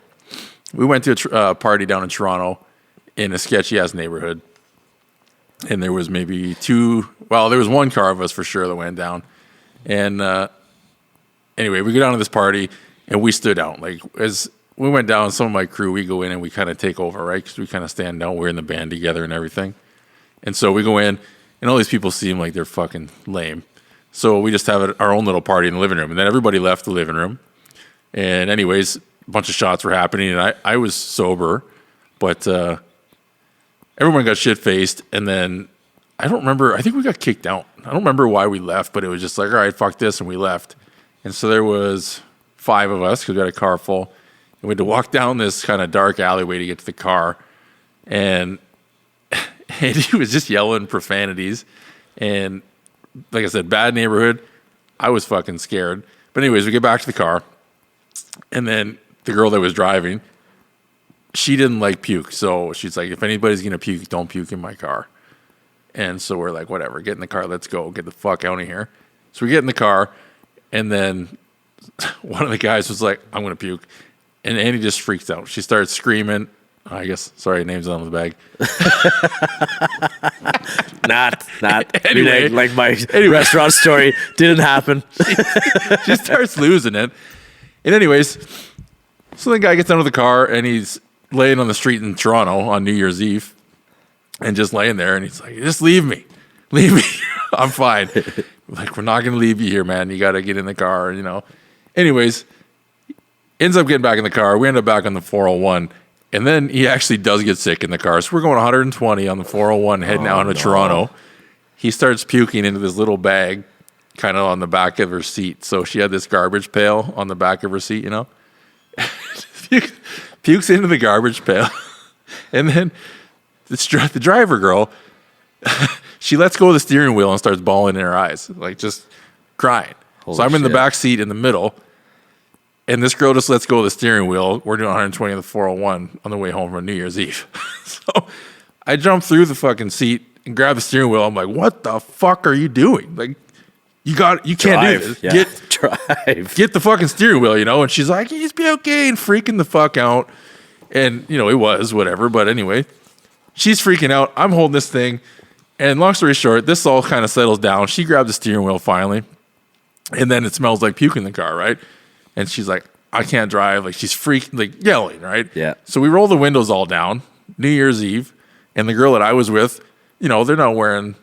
We went to a party down in Toronto in a sketchy ass neighborhood, and there was maybe there was one car of us for sure that went down. And anyway, we go down to this party, and we stood out. Like, as we went down, some of my crew, we go in and we kind of take over, right? Because we kind of stand out. We're in the band together and everything. And so we go in, and all these people seem like they're fucking lame. So we just have our own little party in the living room. And then everybody left the living room. And anyways, a bunch of shots were happening, and I was sober. But everyone got shit-faced, and then I don't remember. I think we got kicked out. I don't remember why we left, but it was just like, all right, fuck this, and we left. And so there was 5 of us because we had a car full. And we had to walk down this kind of dark alleyway to get to the car. And he was just yelling profanities. And like I said, bad neighborhood. I was fucking scared. But anyways, we get back to the car. And then the girl that was driving, she didn't like puke. So she's like, if anybody's going to puke, don't puke in my car. And so we're like, whatever, get in the car. Let's go. Get the fuck out of here. So we get in the car. And then one of the guys was like, I'm going to puke. And Annie just freaked out. She started screaming. I guess, sorry, name's on the bag. Not. Anyway. Like my restaurant story didn't happen. She starts losing it. And anyways, so the guy gets out of the car and he's laying on the street in Toronto on New Year's Eve and just laying there. And he's like, just leave me. Leave me. I'm fine. Like, we're not going to leave you here, man. You got to get in the car, you know. Anyways, ends up getting back in the car. We end up back on the 401. And then he actually does get sick in the car. So we're going 120 on the 401 heading out to Toronto. He starts puking into this little bag kind of on the back of her seat. So she had this garbage pail on the back of her seat, you know. Pukes into the garbage pail. And then the driver girl, she lets go of the steering wheel and starts bawling in her eyes, like just crying. Holy so I'm in the shit. back seat in the middle. And this girl just lets go of the steering wheel. We're doing 120 on the 401 on the way home from New Year's Eve. So I jump through the fucking seat and grab the steering wheel. I'm like, what the fuck are you doing? Like, you can't do this. Yeah. Drive. Get the fucking steering wheel, you know? And she's like, he's be okay, and freaking the fuck out. And, you know, it was whatever. But anyway, she's freaking out. I'm holding this thing. And long story short, this all kind of settles down. She grabbed the steering wheel finally. And then it smells like puke in the car, right? And she's like, I can't drive. Like, she's yelling, right? Yeah. So we roll the windows all down, New Year's Eve, and the girl that I was with, they're not wearing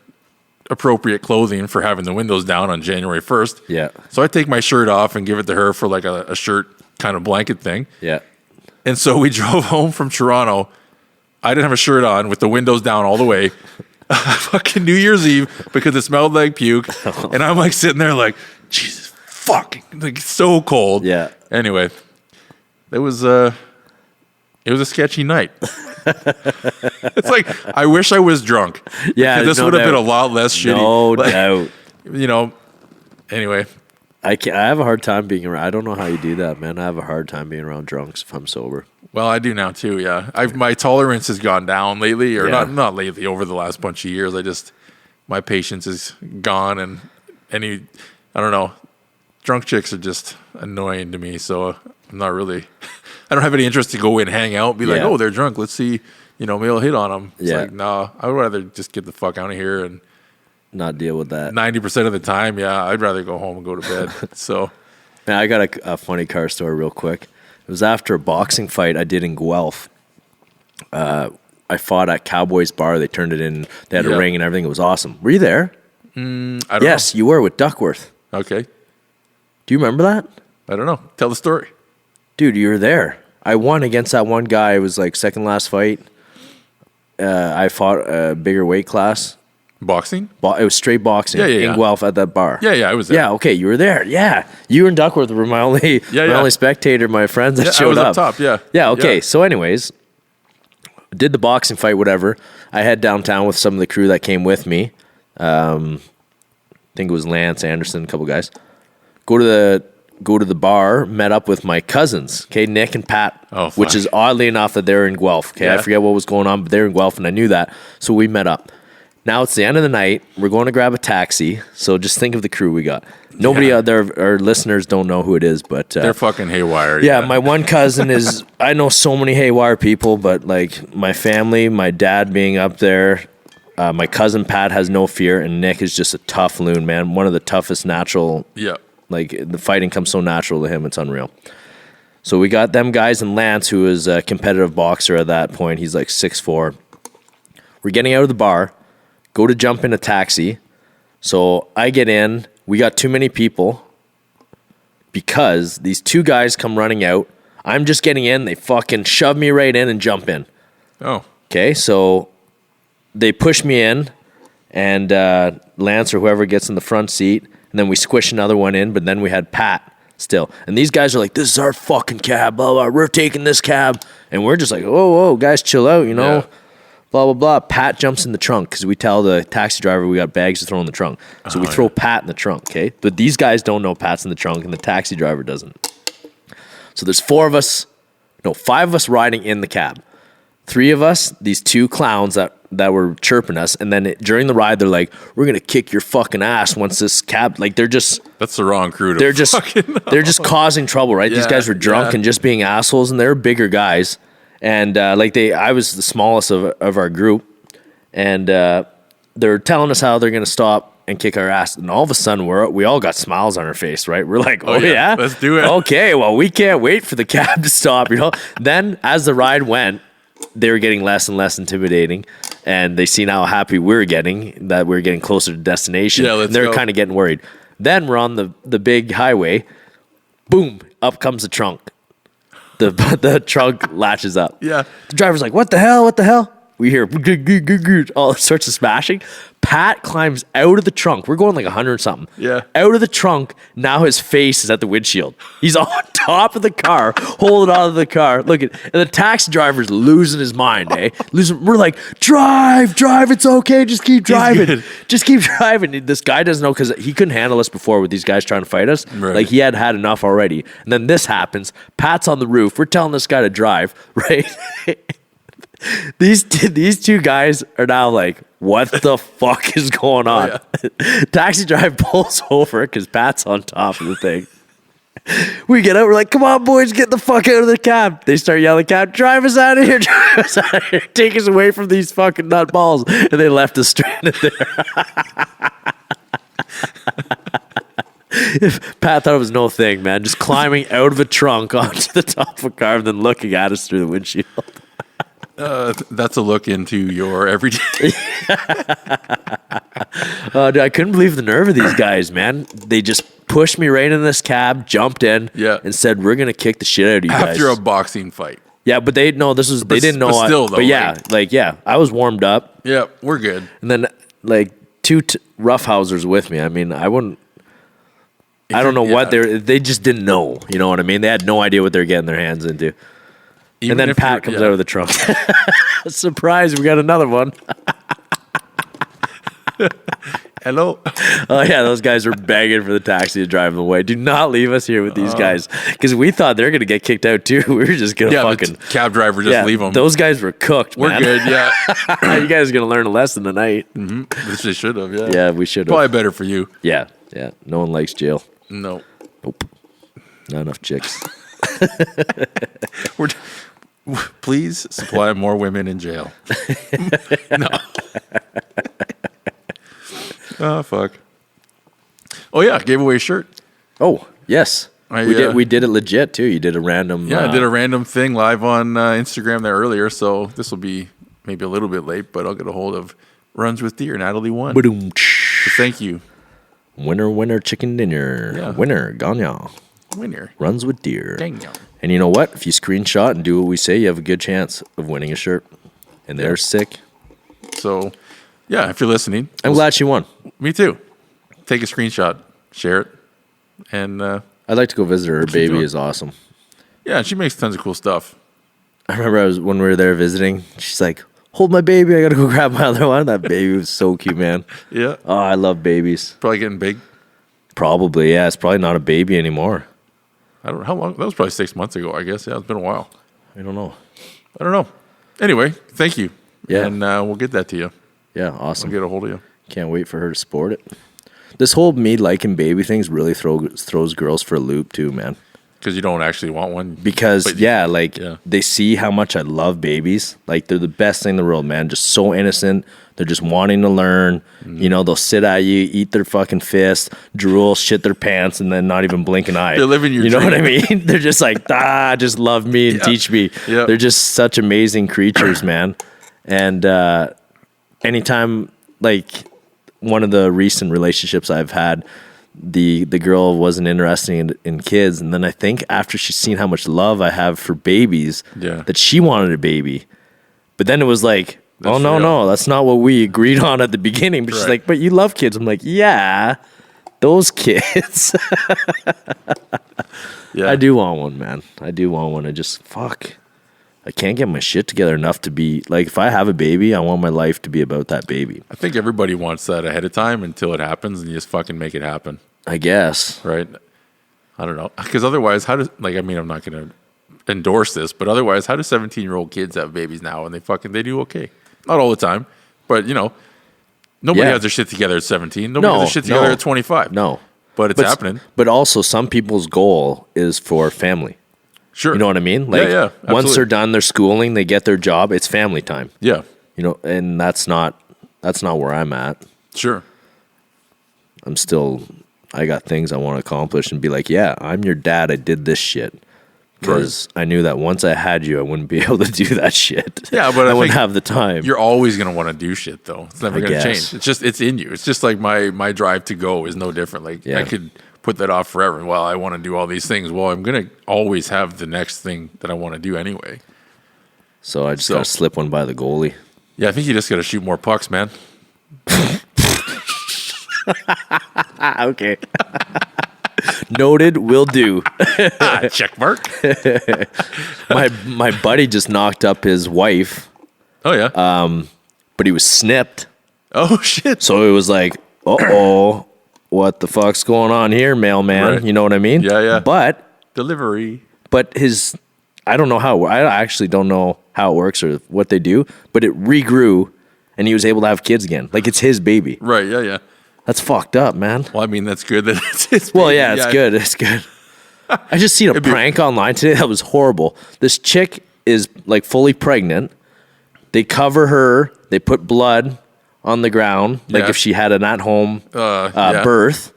appropriate clothing for having the windows down on January 1st. Yeah. So I take my shirt off and give it to her for like a shirt kind of blanket thing. Yeah. And so we drove home from Toronto. I didn't have a shirt on with the windows down all the way. Fucking New Year's Eve because it smelled like puke. And I'm like sitting there like, Jesus fucking, like so cold. Yeah. Anyway, it was a sketchy night. It's like, I wish I was drunk. Yeah. This would have been a lot less shitty. No doubt. Anyway. I have a hard time being around. I don't know how you do that, man. I have a hard time being around drunks if I'm sober. Well, I do now too. Yeah, my tolerance has gone down lately, or not lately. Over the last bunch of years, my patience is gone, and I don't know. Drunk chicks are just annoying to me, so I'm not really. I don't have any interest to go and hang out, and be like, oh, they're drunk. Let's see, maybe I'll hit on them. It's like, no, I would rather just get the fuck out of here and not deal with that. 90% of the time, I'd rather go home and go to bed. So, man, I got a funny car story real quick. It was after a boxing fight I did in Guelph. I fought at Cowboys Bar. They turned it in. They had a ring and everything. It was awesome. Were you there? I don't know. Yes, you were with Duckworth. Okay. Do you remember that? I don't know. Tell the story. Dude, you were there. I won against that one guy. It was like second last fight. I fought a bigger weight class. Boxing? It was straight boxing in Guelph at that bar. Yeah, I was there. Yeah, okay, you were there. Yeah. You and Duckworth were my only spectator, my friends that showed up. I was up top, yeah. Yeah, okay. So anyways, did the boxing fight, whatever. I head downtown with some of the crew that came with me. I think it was Lance, Anderson, a couple guys. Go to the bar, met up with my cousins, okay, Nick and Pat, which is oddly enough that they're in Guelph, okay? Yeah. I forget what was going on, but they're in Guelph, and I knew that, so we met up. Now it's the end of the night. We're going to grab a taxi. So just think of the crew we got. Nobody out there, our listeners don't know who it is, but they're fucking haywire. Yeah, my one cousin is. I know so many haywire people, but like my family, my dad being up there, my cousin Pat has no fear, and Nick is just a tough loon, man. One of the toughest natural. Yeah. Like the fighting comes so natural to him, it's unreal. So we got them guys and Lance, who is a competitive boxer at that point. He's like 6'4". We're getting out of the bar. Go to jump in a taxi. So I get in. We got too many people because these two guys come running out. I'm just getting in. They fucking shove me right in and jump in. Oh. Okay, so they push me in, and Lance or whoever gets in the front seat, and then we squish another one in, but then we had Pat still. And these guys are like, this is our fucking cab, blah, blah. We're taking this cab. And we're just like, whoa, guys, chill out, Yeah. Blah, blah, blah. Pat jumps in the trunk because we tell the taxi driver we got bags to throw in the trunk. So we throw Pat in the trunk, okay? But these guys don't know Pat's in the trunk, and the taxi driver doesn't. So there's 5 of us riding in the cab. 3 of us, these 2 clowns that were chirping us, and then during the ride, they're like, we're going to kick your fucking ass once this cab, like they're just... That's the wrong crew to They're just causing trouble, right? Yeah, these guys were drunk and just being assholes, and they're bigger guys. And I was the smallest of our group, and they're telling us how they're going to stop and kick our ass. And all of a sudden, we all got smiles on our face, right? We're like, oh yeah, let's do it. Okay, well, we can't wait for the cab to stop, Then, as the ride went, they were getting less and less intimidating, and they seen how happy we were getting, that we were getting closer to destination. Yeah, and they're kind of getting worried. Then we're on the big highway. Boom, up comes the trunk. The trunk latches up. Yeah. The driver's like, what the hell? We hear all sorts of smashing. Pat climbs out of the trunk. We're going like 100 something. Yeah. Out of the trunk. Now his face is at the windshield. He's on top of the car, holding on to the car. Look at, and the taxi driver's losing his mind, We're like, drive, it's okay. Just keep driving. Just keep driving. This guy doesn't know because he couldn't handle us before with these guys trying to fight us. Right. Like he had enough already. And then this happens. Pat's on the roof. We're telling this guy to drive, right? These 2 guys are now like, what the fuck is going on? Oh, yeah. Taxi driver pulls over because Pat's on top of the thing. We get out, we're like, come on, boys, get the fuck out of the cab. They start yelling, cab, drive us out of here, take us away from these fucking nutballs. And they left us stranded there. Pat thought it was no thing, man. Just climbing out of a trunk onto the top of a car and then looking at us through the windshield. That's a look into your everyday. Dude, I couldn't believe the nerve of these guys, man. They just pushed me right in this cab, jumped in, and said, "We're gonna kick the shit out of you guys." After a boxing fight. Yeah, but they didn't know. But still, though, but yeah, I was warmed up. Yeah, we're good. And then like two roughhousers with me. I mean, I wouldn't. I don't know what they just didn't know. You know what I mean? They had no idea what they're getting their hands into. And then Pat comes out of the trunk. Surprise, we got another one. Hello. Oh, yeah, those guys were begging for the taxi to drive them away. Do not leave us here with these guys. Because we thought they were going to get kicked out, too. We were just going to fucking... cab driver, just leave them. Those guys were cooked, We're good, yeah. You guys are going to learn a lesson tonight. Mm-hmm. Which they should have, yeah. Yeah, we should have. Probably better for you. Yeah. No one likes jail. No. Nope. Not enough chicks. Please supply more women in jail. No. Oh, fuck. Oh, yeah, gave away a shirt. Oh, yes. We did it legit, too. You did a random... Yeah, I did a random thing live on Instagram there earlier, so this will be maybe a little bit late, but I'll get a hold of Runs with Deer. Natalie won. So thank you. Winner, chicken dinner. Yeah. Winner, gagnon. Winner. Runs with Deer. Gagnon. And you know what? If you screenshot and do what we say, you have a good chance of winning a shirt. And they're sick. So, yeah, if you're listening. I'm glad she won. Me too. Take a screenshot, share it, and... I'd like to go visit her. Her baby is awesome. Yeah, she makes tons of cool stuff. I remember when we were there visiting, she's like, hold my baby, I gotta go grab my other one. That baby was so cute, man. Yeah. Oh, I love babies. Probably getting big. Probably, yeah. It's probably not a baby anymore. I don't know how long. That was probably 6 months ago, I guess. Yeah, it's been a while. I don't know. Anyway, thank you. Yeah. And we'll get that to you. Yeah, awesome. We'll get a hold of you. Can't wait for her to sport it. This whole me liking baby things really throws girls for a loop too, man. Because you don't actually want one. Because, they see how much I love babies. Like, they're the best thing in the world, man. Just so innocent. They're just wanting to learn. You know, they'll sit at you, eat their fucking fist, drool, shit their pants, and then not even blink an eye. They're living your dream. You know what I mean? They're just like, just love me and teach me. Yep. They're just such amazing creatures, man. And anytime, like, one of the recent relationships I've had, the girl wasn't interested in kids, and then I think after she's seen how much love I have for babies, that she wanted a baby. But then it was like, no, that's not what we agreed on at the beginning. But she's like, but you love kids. I'm like, yeah, those kids. I do want one, man. I do want one. I can't get my shit together enough to be like, if I have a baby, I want my life to be about that baby. I think everybody wants that ahead of time until it happens, and you just fucking make it happen. I guess. Right? I don't know. Because otherwise, I'm not going to endorse this, but otherwise, how do 17-year-old kids have babies now and they do okay? Not all the time, but nobody has their shit together at 17. Nobody has their shit together at 25. No. But it's happening. But also, some people's goal is for family. Sure. You know what I mean? Like, once they're done their schooling, they get their job, it's family time. Yeah. And that's not where I'm at. Sure. I got things I want to accomplish and be like, yeah, I'm your dad. I did this shit. Because I knew that once I had you, I wouldn't be able to do that shit. Yeah, but I wouldn't have the time. You're always going to want to do shit, though. It's never going to change. It's in you. It's just like my drive to go is no different. Like, I could put that off forever. Well, I want to do all these things. Well, I'm going to always have the next thing that I want to do anyway. So I just got to slip one by the goalie. Yeah, I think you just got to shoot more pucks, man. Okay. Noted, will do. Check mark. My buddy just knocked up his wife. Oh, yeah. But he was snipped. Oh, shit. So it was like, uh-oh, what the fuck's going on here, mailman? Right. You know what I mean? Yeah. But delivery. But I don't know how. I actually don't know how it works or what they do. But it regrew, and he was able to have kids again. Like, it's his baby. Right. Yeah. That's fucked up, man. Well, I mean, that's good that it's his baby. Well, yeah, it's good. It's good. I just seen a prank online today that was horrible. This chick is like fully pregnant. They cover her. They put blood on the ground, like if she had an at-home birth,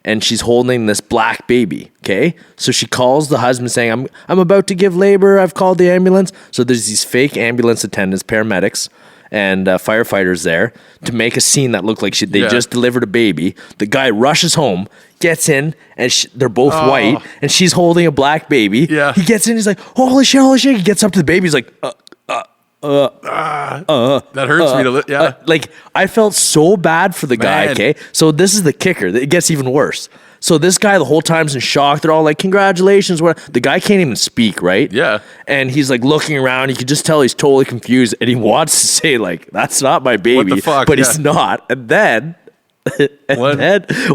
and she's holding this black baby. Okay, so she calls the husband saying, I'm about to give labor. I've called the ambulance. So there's these fake ambulance attendants, paramedics, and firefighters there to make a scene that looked like they just delivered a baby. The guy rushes home, gets in, and they're both white, and she's holding a black baby. Yeah. He gets in, he's like, holy shit, holy shit. He gets up to the baby, he's like, that hurts me to like, I felt so bad for the guy, Man. okay? So this is the kicker. It gets even worse. So this guy the whole time's in shock. They're all like, congratulations. The guy can't even speak, right? Yeah. And he's like looking around. You can just tell he's totally confused. And he wants to say like, that's not my baby. What the fuck? But he's not. And then,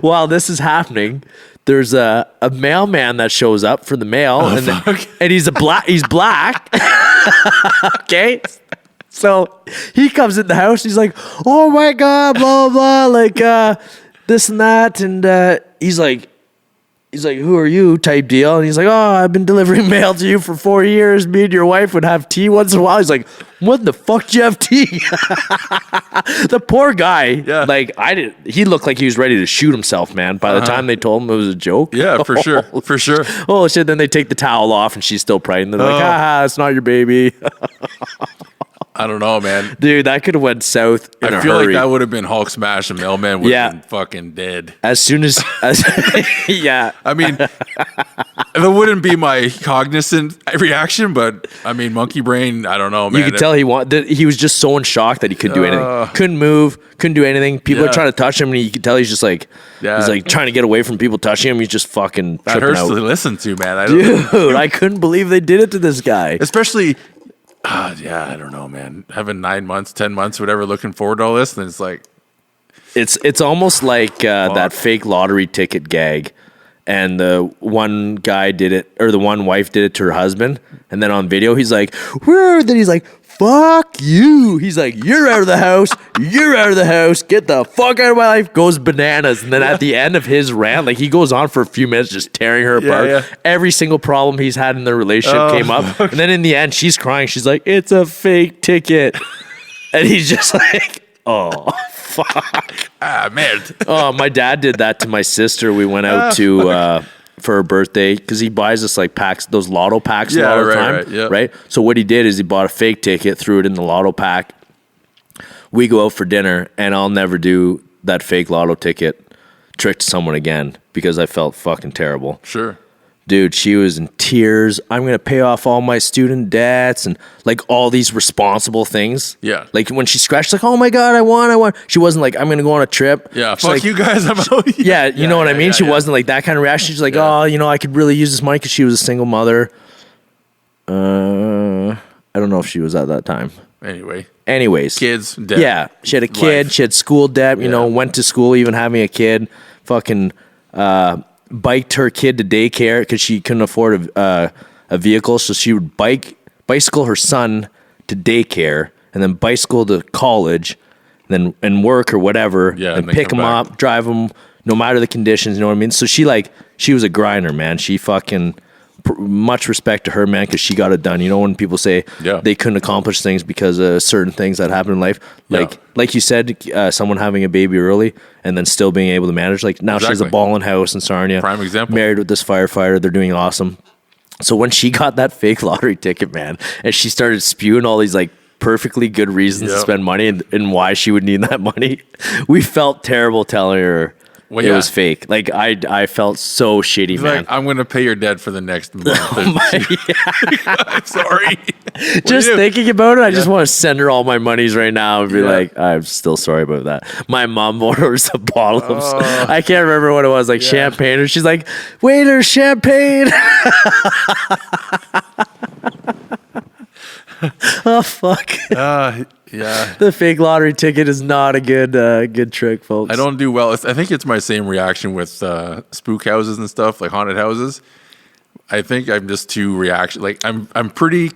while this is happening, there's a mailman that shows up for the mail. And he's black. Okay. So he comes in the house. He's like, oh my God, blah, blah, like this and that. And he's like, who are you type deal? And he's like, oh, I've been delivering mail to you for 4 years. Me and your wife would have tea once in a while. He's like, when the fuck do you have tea? The poor guy, he looked like he was ready to shoot himself, man. By the time they told him it was a joke. Yeah, for sure. For sure. Oh shit, then they take the towel off and she's still pregnant. They're like, it's not your baby. I don't know, man. Dude, that could have went south in a hurry. I feel like that would have been Hulk smash and Mailman would have been fucking dead. As soon as yeah. I mean, that wouldn't be my cognizant reaction, but I mean, monkey brain, I don't know, man. You could tell he was just so in shock that he couldn't do anything. Couldn't move, couldn't do anything. People are trying to touch him, and you could tell he's just like, he's like trying to get away from people touching him. He's just fucking that hurts out. to listen to, man. Dude, I couldn't believe they did it to this guy. Especially, I don't know, man. Having 9 months, 10 months, whatever, looking forward to all this, and it's like, it's almost like that fake lottery ticket gag. And the one guy did it, or the one wife did it to her husband. And then on video, he's like, where? Then he's like, fuck you. He's like, you're out of the house. You're out of the house. Get the fuck out of my life. Goes bananas. And then at the end of his rant, like he goes on for a few minutes just tearing her apart. Yeah. Every single problem he's had in their relationship came up. And then in the end, she's crying. She's like, it's a fake ticket. And he's just like, oh, fuck. Man. Oh, my dad did that to my sister. We went out to for her birthday because he buys us like packs, those lotto packs a lot of the time. Right. So what he did is he bought a fake ticket, threw it in the lotto pack. We go out for dinner, and I'll never do that fake lotto ticket trick to someone again because I felt fucking terrible. Sure. Dude, she was in tears. I'm going to pay off all my student debts and like all these responsible things. Yeah. Like when she scratched, like, oh my God, I won. She wasn't like, I'm going to go on a trip. Yeah. She's Fuck like, you guys. I'm out. Yeah. You know what I mean? She wasn't like that kind of reaction. She's like, oh, I could really use this money because she was a single mother. I don't know if she was at that time. Anyways. Kids, debt. Yeah. She had a kid. Life. She had school debt, went to school even having a kid. Fucking, biked her kid to daycare because she couldn't afford a vehicle, so she would bicycle her son to daycare and then bicycle to college, and work or whatever, and pick him up, drive him, no matter the conditions. You know what I mean? So she was a grinder, man. She fucking much respect to her, man, because she got it done. You know, when people say they couldn't accomplish things because of certain things that happen in life, like you said, someone having a baby early and then still being able to manage. Like now she has a ball in house in Sarnia. Prime example. Married with this firefighter. They're doing awesome. So when she got that fake lottery ticket, man, and she started spewing all these like perfectly good reasons to spend money and why she would need that money, we felt terrible telling her it was fake. Like I felt so shitty, man. Like, I'm going to pay your debt for the next month. I'm sorry. Just thinking about it, I just want to send her all my monies right now and be like, I'm still sorry about that. My mom orders a bottle of, I can't remember what it was, like champagne, and she's like, waiter, champagne. Oh, fuck. The fake lottery ticket is not a good trick, folks. I don't do well. I think it's my same reaction with spook houses and stuff, like haunted houses. I think I'm just too reaction. Like I'm pretty.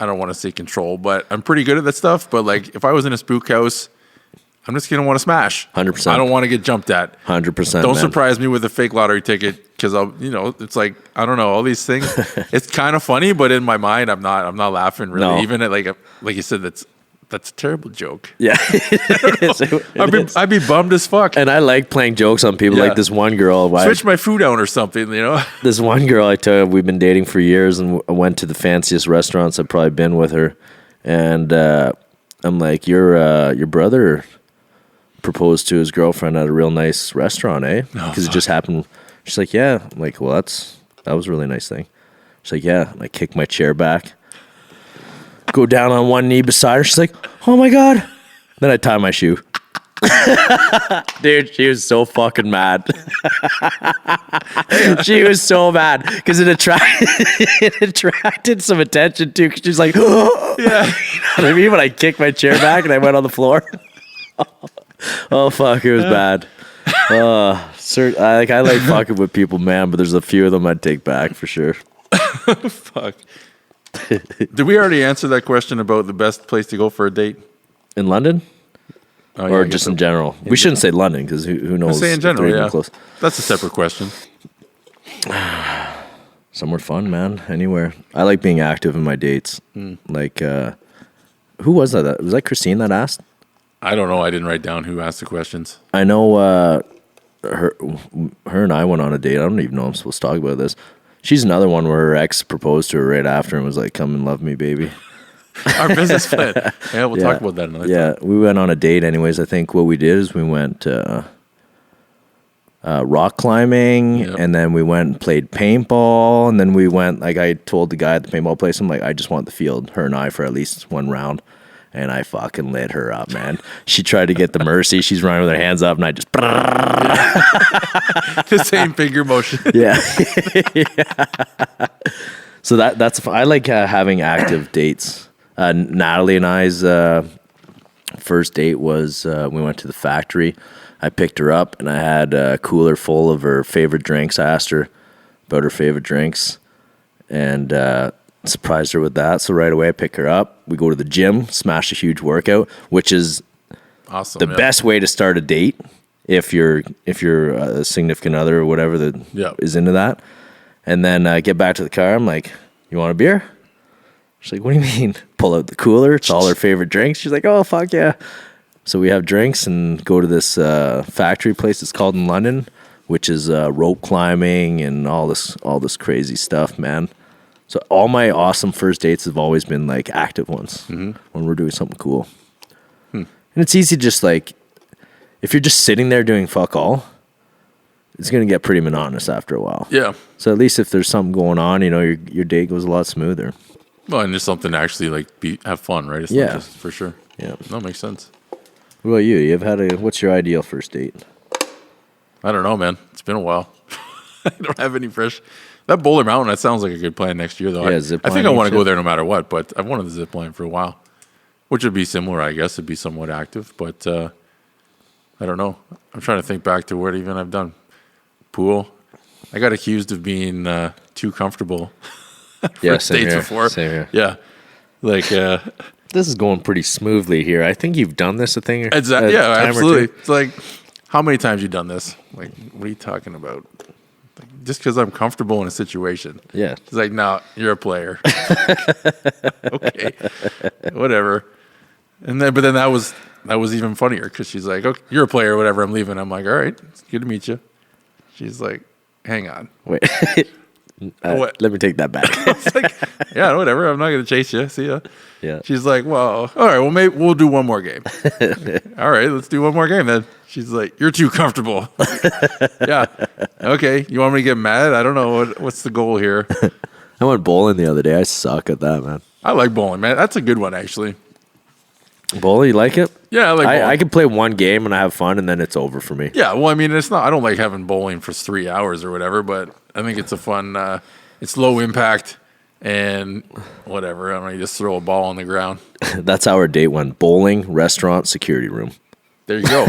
I don't want to say control, but I'm pretty good at that stuff. But like if I was in a spook house, I'm just gonna want to smash. 100%. I don't want to get jumped at. 100%. Don't surprise me with a fake lottery ticket because it's like I don't know all these things. It's kind of funny, but in my mind, I'm not laughing really. No. Even at like you said, that's That's a terrible joke. Yeah. I'd be bummed as fuck. And I like playing jokes on people. Yeah. Like this one girl. Switch my food out or something, you know? This one girl we've been dating for years, and I went to the fanciest restaurants I've probably been with her. And I'm like, your brother proposed to his girlfriend at a real nice restaurant, eh? Because it just happened. She's like, yeah. I'm like, well, that was a really nice thing. She's like, yeah. And I kick my chair back, go down on one knee beside her. She's like, oh my God. Then I tie my shoe. Dude, she was so fucking mad. She was so mad because it attracted some attention too. Cause she's like, oh. Yeah. You know what I mean? When I kicked my chair back and I went on the floor. Oh fuck, it was bad. I like fucking with people, man, but there's a few of them I'd take back for sure. Fuck. Did we already answer that question about the best place to go for a date? In London? Oh, or just in general? We shouldn't say London because who knows? Say in general, if they're even yeah. close. That's a separate question. Somewhere fun, man. Anywhere. I like being active in my dates. Like, who was that? Was that Christine that asked? I don't know. I didn't write down who asked the questions. I know her and I went on a date. I don't even know I'm supposed to talk about this. She's another one where her ex proposed to her right after and was like, come and love me, baby. Our business plan. Yeah, we'll talk about that another time. Yeah, we went on a date anyways. I think what we did is we went rock climbing, and then we went and played paintball, and then we went, like I told the guy at the paintball place, I'm like, I just want the field, her and I, for at least one round. And I fucking lit her up, man. She tried to get the mercy. She's running with her hands up, and I just... The same finger motion. Yeah. So that's... I like having active dates. Natalie and I's first date was we went to the factory. I picked her up, and I had a cooler full of her favorite drinks. I asked her about her favorite drinks, and... surprised her with that. So right away I pick her up. We go to the gym, smash a huge workout, which is awesome. The best way to start a date if you're a significant other or whatever that is into that. And then get back to the car. I'm like, you want a beer? She's like, what do you mean? Pull out the cooler. It's all her favorite drinks. She's like, oh, fuck yeah. So we have drinks and go to this factory place. It's called in London, which is rope climbing and all this crazy stuff, man. So all my awesome first dates have always been like active ones when we're doing something cool. And it's easy just like, if you're just sitting there doing fuck all, it's going to get pretty monotonous after a while. Yeah. So at least if there's something going on, you know, your date goes a lot smoother. Well, and there's something to actually like have fun, right? It's not just, for sure. Yeah. That makes sense. What about you? You've had what's your ideal first date? I don't know, man. It's been a while. I don't have any fresh... That Boulder Mountain, that sounds like a good plan next year, though. Yeah, I think I want to go there no matter what, but I've wanted to zip line for a while, which would be similar, I guess. It'd be somewhat active, but I don't know. I'm trying to think back to what even I've done. Pool. I got accused of being too comfortable for dates before. Same here. Yeah. Like... this is going pretty smoothly here. I think you've done this a thing. Exactly. Yeah, absolutely. It's like, how many times you done this? Like, what are you talking about? Just because I'm comfortable in a situation. Yeah. It's like, no, you're a player. Okay. Whatever. But then that was even funnier because she's like, okay, you're a player, whatever, I'm leaving. I'm like, all right, it's good to meet you. She's like, hang on. Wait. What? Let me take that back. I was like, yeah, whatever. I'm not going to chase you. See ya. Yeah. She's like, well, all right, well, maybe we'll do one more game. All right, let's do one more game then. She's like, you're too comfortable. Yeah. Okay. You want me to get mad? I don't know. What's the goal here? I went bowling the other day. I suck at that, man. I like bowling, man. That's a good one, actually. Bowling, you like it? Yeah, I like bowling. I can play one game and I have fun, and then it's over for me. Yeah, well, I mean, it's not. I don't like having bowling for 3 hours or whatever, but I think it's a fun. It's low impact and whatever. I don't know, you just throw a ball on the ground. That's how our date went: bowling, restaurant, security room. There you go.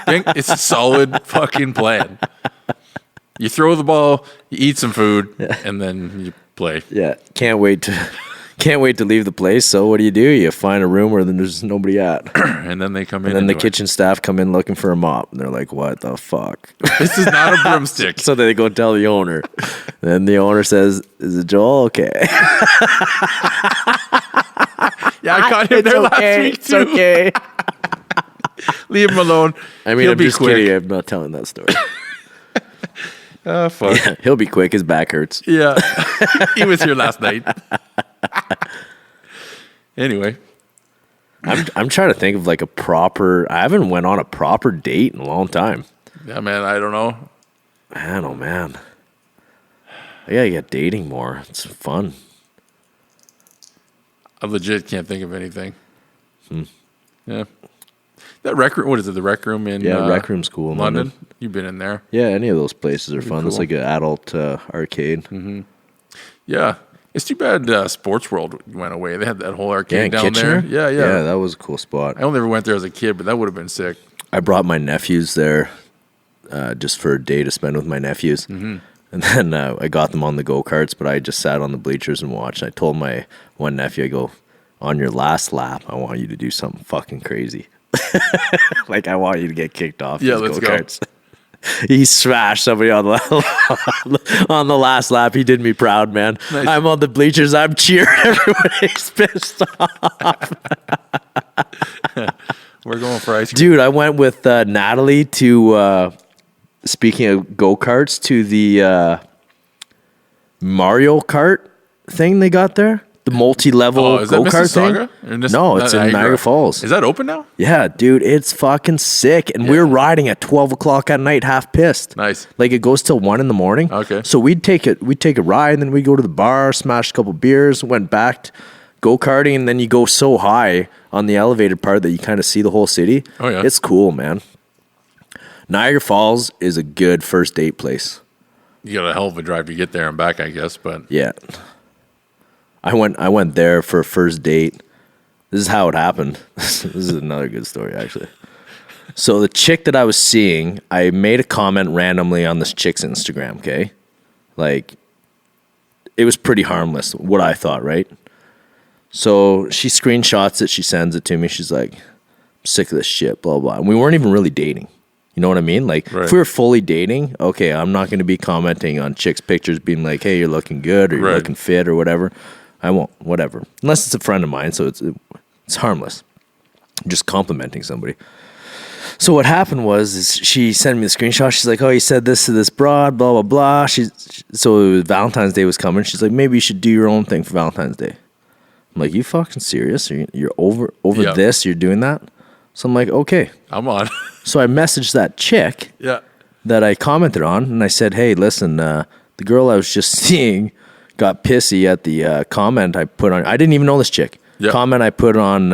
It's a solid fucking plan. You throw the ball, you eat some food, and then you play. Yeah, can't wait to leave the place. So what do? You find a room where there's nobody at. And then they come in. And then the kitchen staff come in looking for a mop. And they're like, what the fuck? This is not a broomstick. So they go tell the owner. Then the owner says, is it Joel? Okay. Yeah, I caught him It's there last okay. week It's too. okay. Leave him alone. I mean, He'll I'm be just quick. kidding. I'm not telling that story. Oh, fuck. Yeah, he'll be quick. His back hurts. Yeah. He was here last night. Anyway. I'm trying to think of like a proper. I haven't went on a proper date in a long time. Yeah, man, I don't know. Man, oh man. I gotta get dating more. It's fun. I legit can't think of anything. Yeah. That rec room, what is it? The rec room in Rec Room's cool in London? London. You've been in there. Yeah, any of those places are fun. It's cool. like an adult arcade. Yeah. It's too bad Sports World went away. They had that whole Yeah, arcade in down Kitchener. there. Yeah, Yeah, that was a cool spot. I only ever went there as a kid, but that would have been sick. I brought my nephews there just for a day to spend with my nephews. And then I got them on the go-karts, but I just sat on the bleachers and watched. I told my one nephew, I go, on your last lap, I want you to do something fucking crazy. Like, I want you to get kicked off Yeah, these let's go. go-karts. He smashed somebody on the on the last lap. He did me proud, man. Nice. I'm on the bleachers. I'm cheering. Everybody's pissed off. We're going for ice cream. Dude, I went with Natalie to, speaking of go-karts, to the Mario Kart thing they got there. The multi-level Oh, is that go-kart Mississauga? thing. Or No, it's in Niagara Falls. Is that open now? Yeah, dude, it's fucking sick. And we were riding at 12 o'clock at night, half pissed. Nice. Like, it goes till 1 in the morning. Okay. So we'd take a ride, and then we'd go to the bar, smash a couple beers, went back go-karting, and then you go so high on the elevated part that you kind of see the whole city. Oh, yeah. It's cool, man. Niagara Falls is a good first date place. You got a hell of a drive to get there and back, I guess, but Yeah. I went there for a first date. This is how it happened. This is another good story, actually. So the chick that I was seeing, I made a comment randomly on this chick's Instagram, okay? Like, it was pretty harmless, what I thought, right? So she screenshots it, she sends it to me. She's like, I'm sick of this shit, blah, blah. And we weren't even really dating. You know what I mean? Like, Right. if we were fully dating, okay, I'm not going to be commenting on chicks' pictures being like, hey, you're looking good or you're Right. looking fit or whatever. I won't, whatever. Unless it's a friend of mine, so it's harmless. I'm just complimenting somebody. So what happened was is she sent me the screenshot. She's like, oh, you said this to this broad, blah, blah, blah. So Valentine's Day was coming. She's like, maybe you should do your own thing for Valentine's Day. I'm like, you fucking serious? You're over Yeah. this? You're doing that? So I'm like, okay. I'm on. So I messaged that chick Yeah. that I commented on, and I said, hey, listen, the girl I was just seeing got pissy at the comment I put on. I didn't even know this chick. Yeah. Comment I put on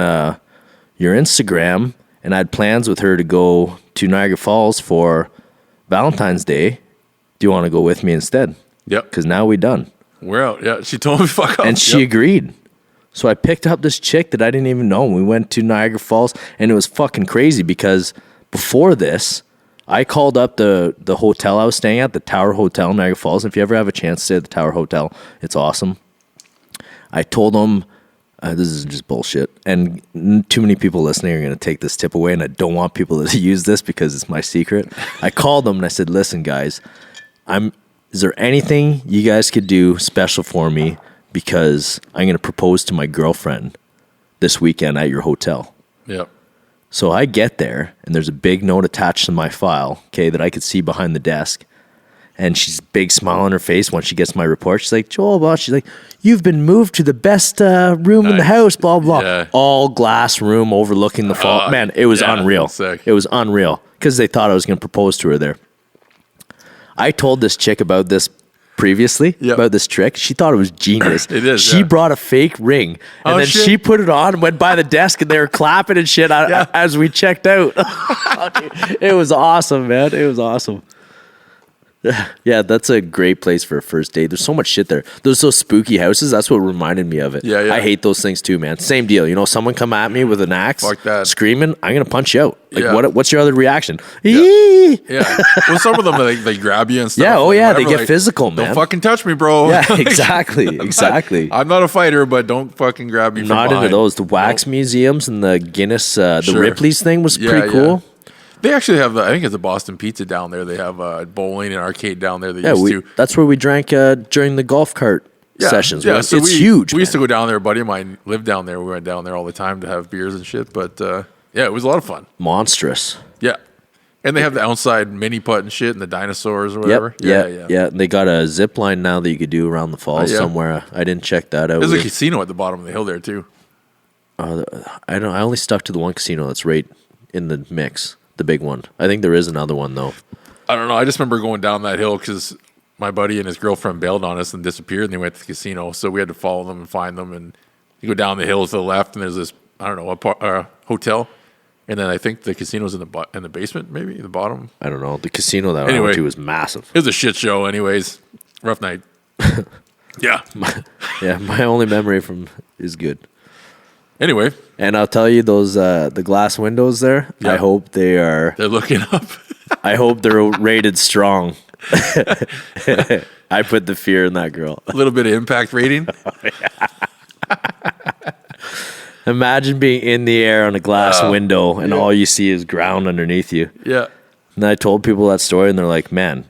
your Instagram, and I had plans with her to go to Niagara Falls for Valentine's Day. Do you want to go with me instead? Yep. Because now we done. We're out. Yeah. She told me fuck off. And she Yep. agreed. So I picked up this chick that I didn't even know. We went to Niagara Falls, and it was fucking crazy because before this, I called up the hotel I was staying at, the Tower Hotel in Niagara Falls. If you ever have a chance to stay at the Tower Hotel, it's awesome. I told them, this is just bullshit, and too many people listening are going to take this tip away, and I don't want people to use this because it's my secret. I called them, and I said, listen, guys, is there anything you guys could do special for me because I'm going to propose to my girlfriend this weekend at your hotel? Yep. So I get there, and there's a big note attached to my file, okay, that I could see behind the desk. And she's big smile on her face when she gets my report. She's like, Joel, blah. She's like, you've been moved to the best room in the Nice. house, blah, blah. Yeah. All glass room overlooking the fall. Man, it was yeah, unreal. sick. It was unreal because they thought I was going to propose to her there. I told this chick about this previously, Yep. about this trick. She thought it was genius. It is, She yeah. brought a fake ring, and Oh, then shit. she put it on and went by the desk, and they were clapping and shit Yeah. as we checked out. It was awesome, man. It was awesome. Yeah, that's a great place for a first date. There's so much shit there. There's those spooky houses. That's what reminded me of it. Yeah, yeah. I hate those things too, man. Same deal. You know, someone come at me with an axe, Fuck that. screaming, I'm gonna punch you out. Like, Yeah. what's your other reaction? Yeah. Eee! Yeah. Well, some of them, they grab you and stuff. Yeah, oh like, yeah, they whatever, get physical, Don't man. fucking touch me, bro. Yeah, exactly, exactly. I'm not a fighter, but don't fucking grab me from Not into behind. those. The wax museums and the Guinness, the Sure. Ripley's thing was Yeah, pretty yeah. cool. They actually have, I think it's a Boston Pizza down there. They have bowling and arcade down there. They Yeah, used to. that's where we drank during the golf cart sessions. Yeah, Right? so It's huge. We used to man. go down there. A buddy of mine lived down there. We went down there all the time to have beers and shit. But yeah, it was a lot of fun. Monstrous. Yeah. And they have the outside mini putt and shit and the dinosaurs or Yep. whatever. Yeah. They got a zip line now that you could do around the falls yeah. somewhere. I didn't check that out. There's a casino at the bottom of the hill there too. I only stuck to the one casino that's right in the mix, the big one. I think there is another one though. I don't know. I just remember going down that hill because my buddy and his girlfriend bailed on us and disappeared, and they went to the casino. So we had to follow them and find them. And you go down the hill to the left, and there's this a hotel, and then I think the casino's in the basement, maybe the bottom. I don't know. The casino that I Anyway. went to was massive. It was a shit show, anyways. Rough night. Yeah. Yeah, my only memory from is good. Anyway, And I'll tell you, those the glass windows there. Yeah. I hope they are. they're looking up. I hope they're rated strong. I put the fear in that girl. A little bit of impact rating. Imagine being in the air on a glass window and all you see is ground underneath you. Yeah. And I told people that story and they're like, man,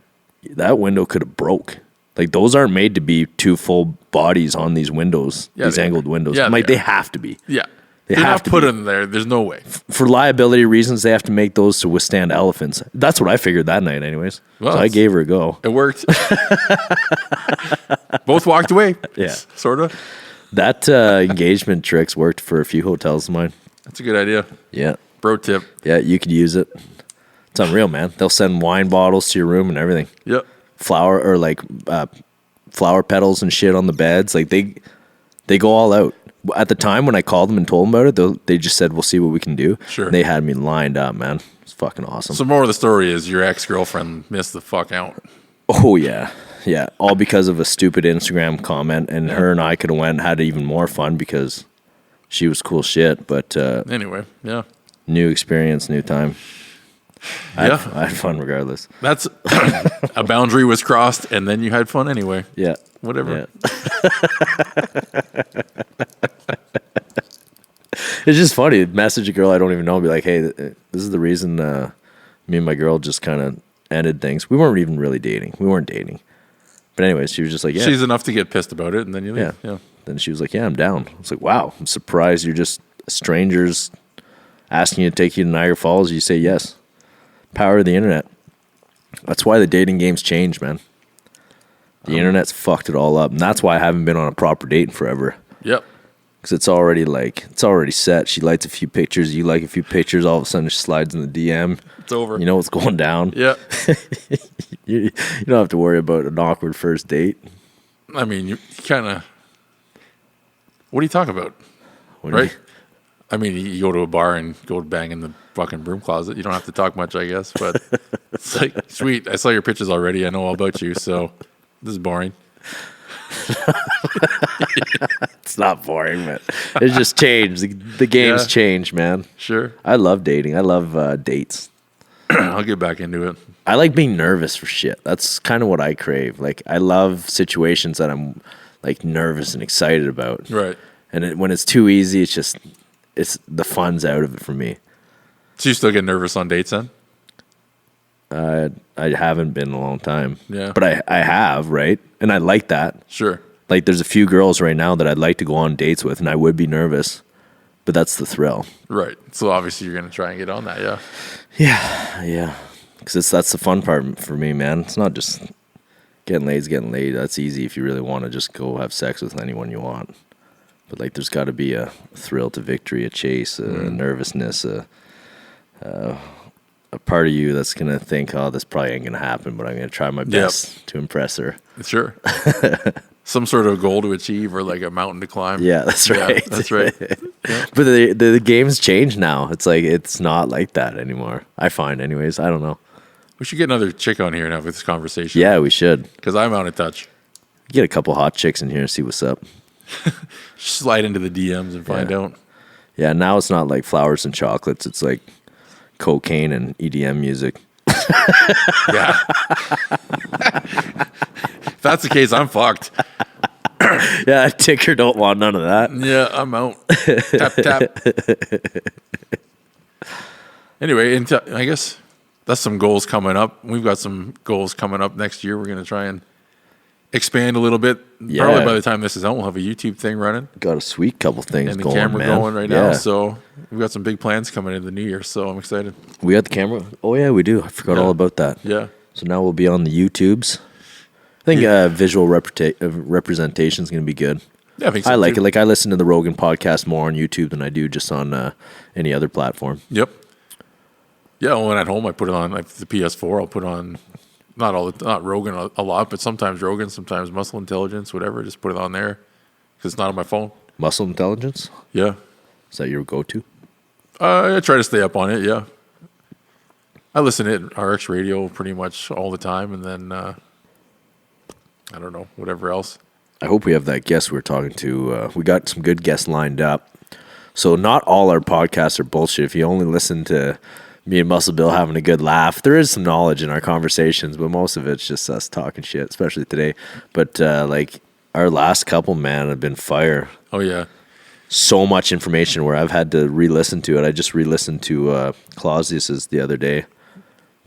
that window could have broke. Like those aren't made to be two full bodies on these windows, Yeah, these they angled are. windows. Yeah, Like they they are. have to be. Yeah. They They're have not to put be. in there. There's no way. For liability reasons, they have to make those to withstand elephants. That's what I figured that night anyways. Well, so I gave her a go. It worked. Both walked away. Yeah. Sort of. That engagement tricks worked for a few hotels of mine. That's a good idea. Yeah. Bro tip. Yeah, you could use it. It's unreal, man. They'll send wine bottles to your room and everything. Yep. Flower or like flower petals and shit on the beds. Like they go all out. At the time when I called them and told them about it, they just said, we'll see what we can do. Sure. And they had me lined up, man. It's fucking awesome. So more of the story is your ex-girlfriend missed the fuck out. Oh, yeah. Yeah. All because of a stupid Instagram comment. And her and I could have went and had even more fun because she was cool shit. But Anyway, yeah. new experience, new time. Yeah. I had fun regardless. That's a boundary was crossed and then you had fun anyway. Yeah. Whatever. Yeah. It's just funny. Message a girl I don't even know and be like, hey, this is the reason me and my girl just kind of ended things. We weren't even really dating. We weren't dating. But anyways, she was just like, yeah. She's enough to get pissed about it and then you leave. Yeah. Yeah. Then she was like, yeah, I'm down. I was like, wow, I'm surprised you're just strangers asking you to take you to Niagara Falls. You say yes. Power of the internet. That's why the dating game's changed, man. The internet's fucked it all up. And that's why I haven't been on a proper date in forever. Yep. Because it's already set. She likes a few pictures. You like a few pictures. All of a sudden, she slides in the DM. It's over. You know what's going down. Yeah. You don't have to worry about an awkward first date. I mean, you kind of. What are you talking about? What do you- Right? I mean, you go to a bar and go bang in the fucking broom closet. You don't have to talk much, I guess. But it's like, sweet. I saw your pictures already. I know all about you. So this is boring. It's not boring, man. It's just changed. The game's Yeah. changed, man. Sure. I love dating. I love dates. I'll get back into it. I like being nervous for shit. That's kind of what I crave. Like, I love situations that I'm like nervous and excited about. Right. And when it's too easy, it's the fun's out of it for me. So you still get nervous on dates then? I haven't been in a long time. Yeah. But I have, right? And I like that. Sure. Like, there's a few girls right now that I'd like to go on dates with, and I would be nervous. But that's the thrill. Right. So obviously you're going to try and get on that, yeah. Yeah. Because that's the fun part for me, man. It's not just getting laid is getting laid. That's easy if you really want to just go have sex with anyone you want. But, like, there's got to be a thrill to victory, a chase, a nervousness, a part of you that's going to think, oh, this probably ain't going to happen, but I'm going to try my best to impress her. Sure. Some sort of goal to achieve or like a mountain to climb. Yeah, that's right. That's right. But the game's changed now. It's like, it's not like that anymore. I find anyways. I don't know. We should get another chick on here and have this conversation. Yeah, we should. Because I'm out of touch. Get a couple hot chicks in here and see what's up. Slide into the DMs and find out. Yeah, now it's not like flowers and chocolates. It's like cocaine and EDM music. Yeah. If that's the case, I'm fucked. Yeah, Ticker don't want none of that. Yeah, I'm out. Tap, tap. Anyway, I guess that's some goals coming up. We've got some goals coming up next year. We're going to try and expand a little bit. Yeah. Probably by the time this is out, we'll have a YouTube thing running Got a sweet couple things and the going, camera man. going right now. So we've got some big plans coming into the new year. So I'm excited. We got the camera. Oh yeah, we do. I forgot all about that. Yeah. So now we'll be on the YouTubes. I think visual representation is going to be good. Yeah, I think so I like too. it. Like I listen to the Rogan podcast more on YouTube than I do just on any other platform. Yep. Yeah, when at home I put it on like the PS4. I'll put on not Rogan a lot, but sometimes Rogan, sometimes Muscle Intelligence, whatever. Just put it on there because it's not on my phone. Muscle Intelligence? Yeah. Is that your go-to? I try to stay up on it. Yeah. I listen to it, RX Radio pretty much all the time, and then I don't know, whatever else. I hope we have that guest we were talking to. We got some good guests lined up. So not all our podcasts are bullshit. If you only listen to me and Muscle Bill having a good laugh, there is some knowledge in our conversations, but most of it's just us talking shit, especially today. But like our last couple, man, have been fire. Oh, yeah. So much information where I've had to re-listen to it. I just re-listened to Clausius's the other day.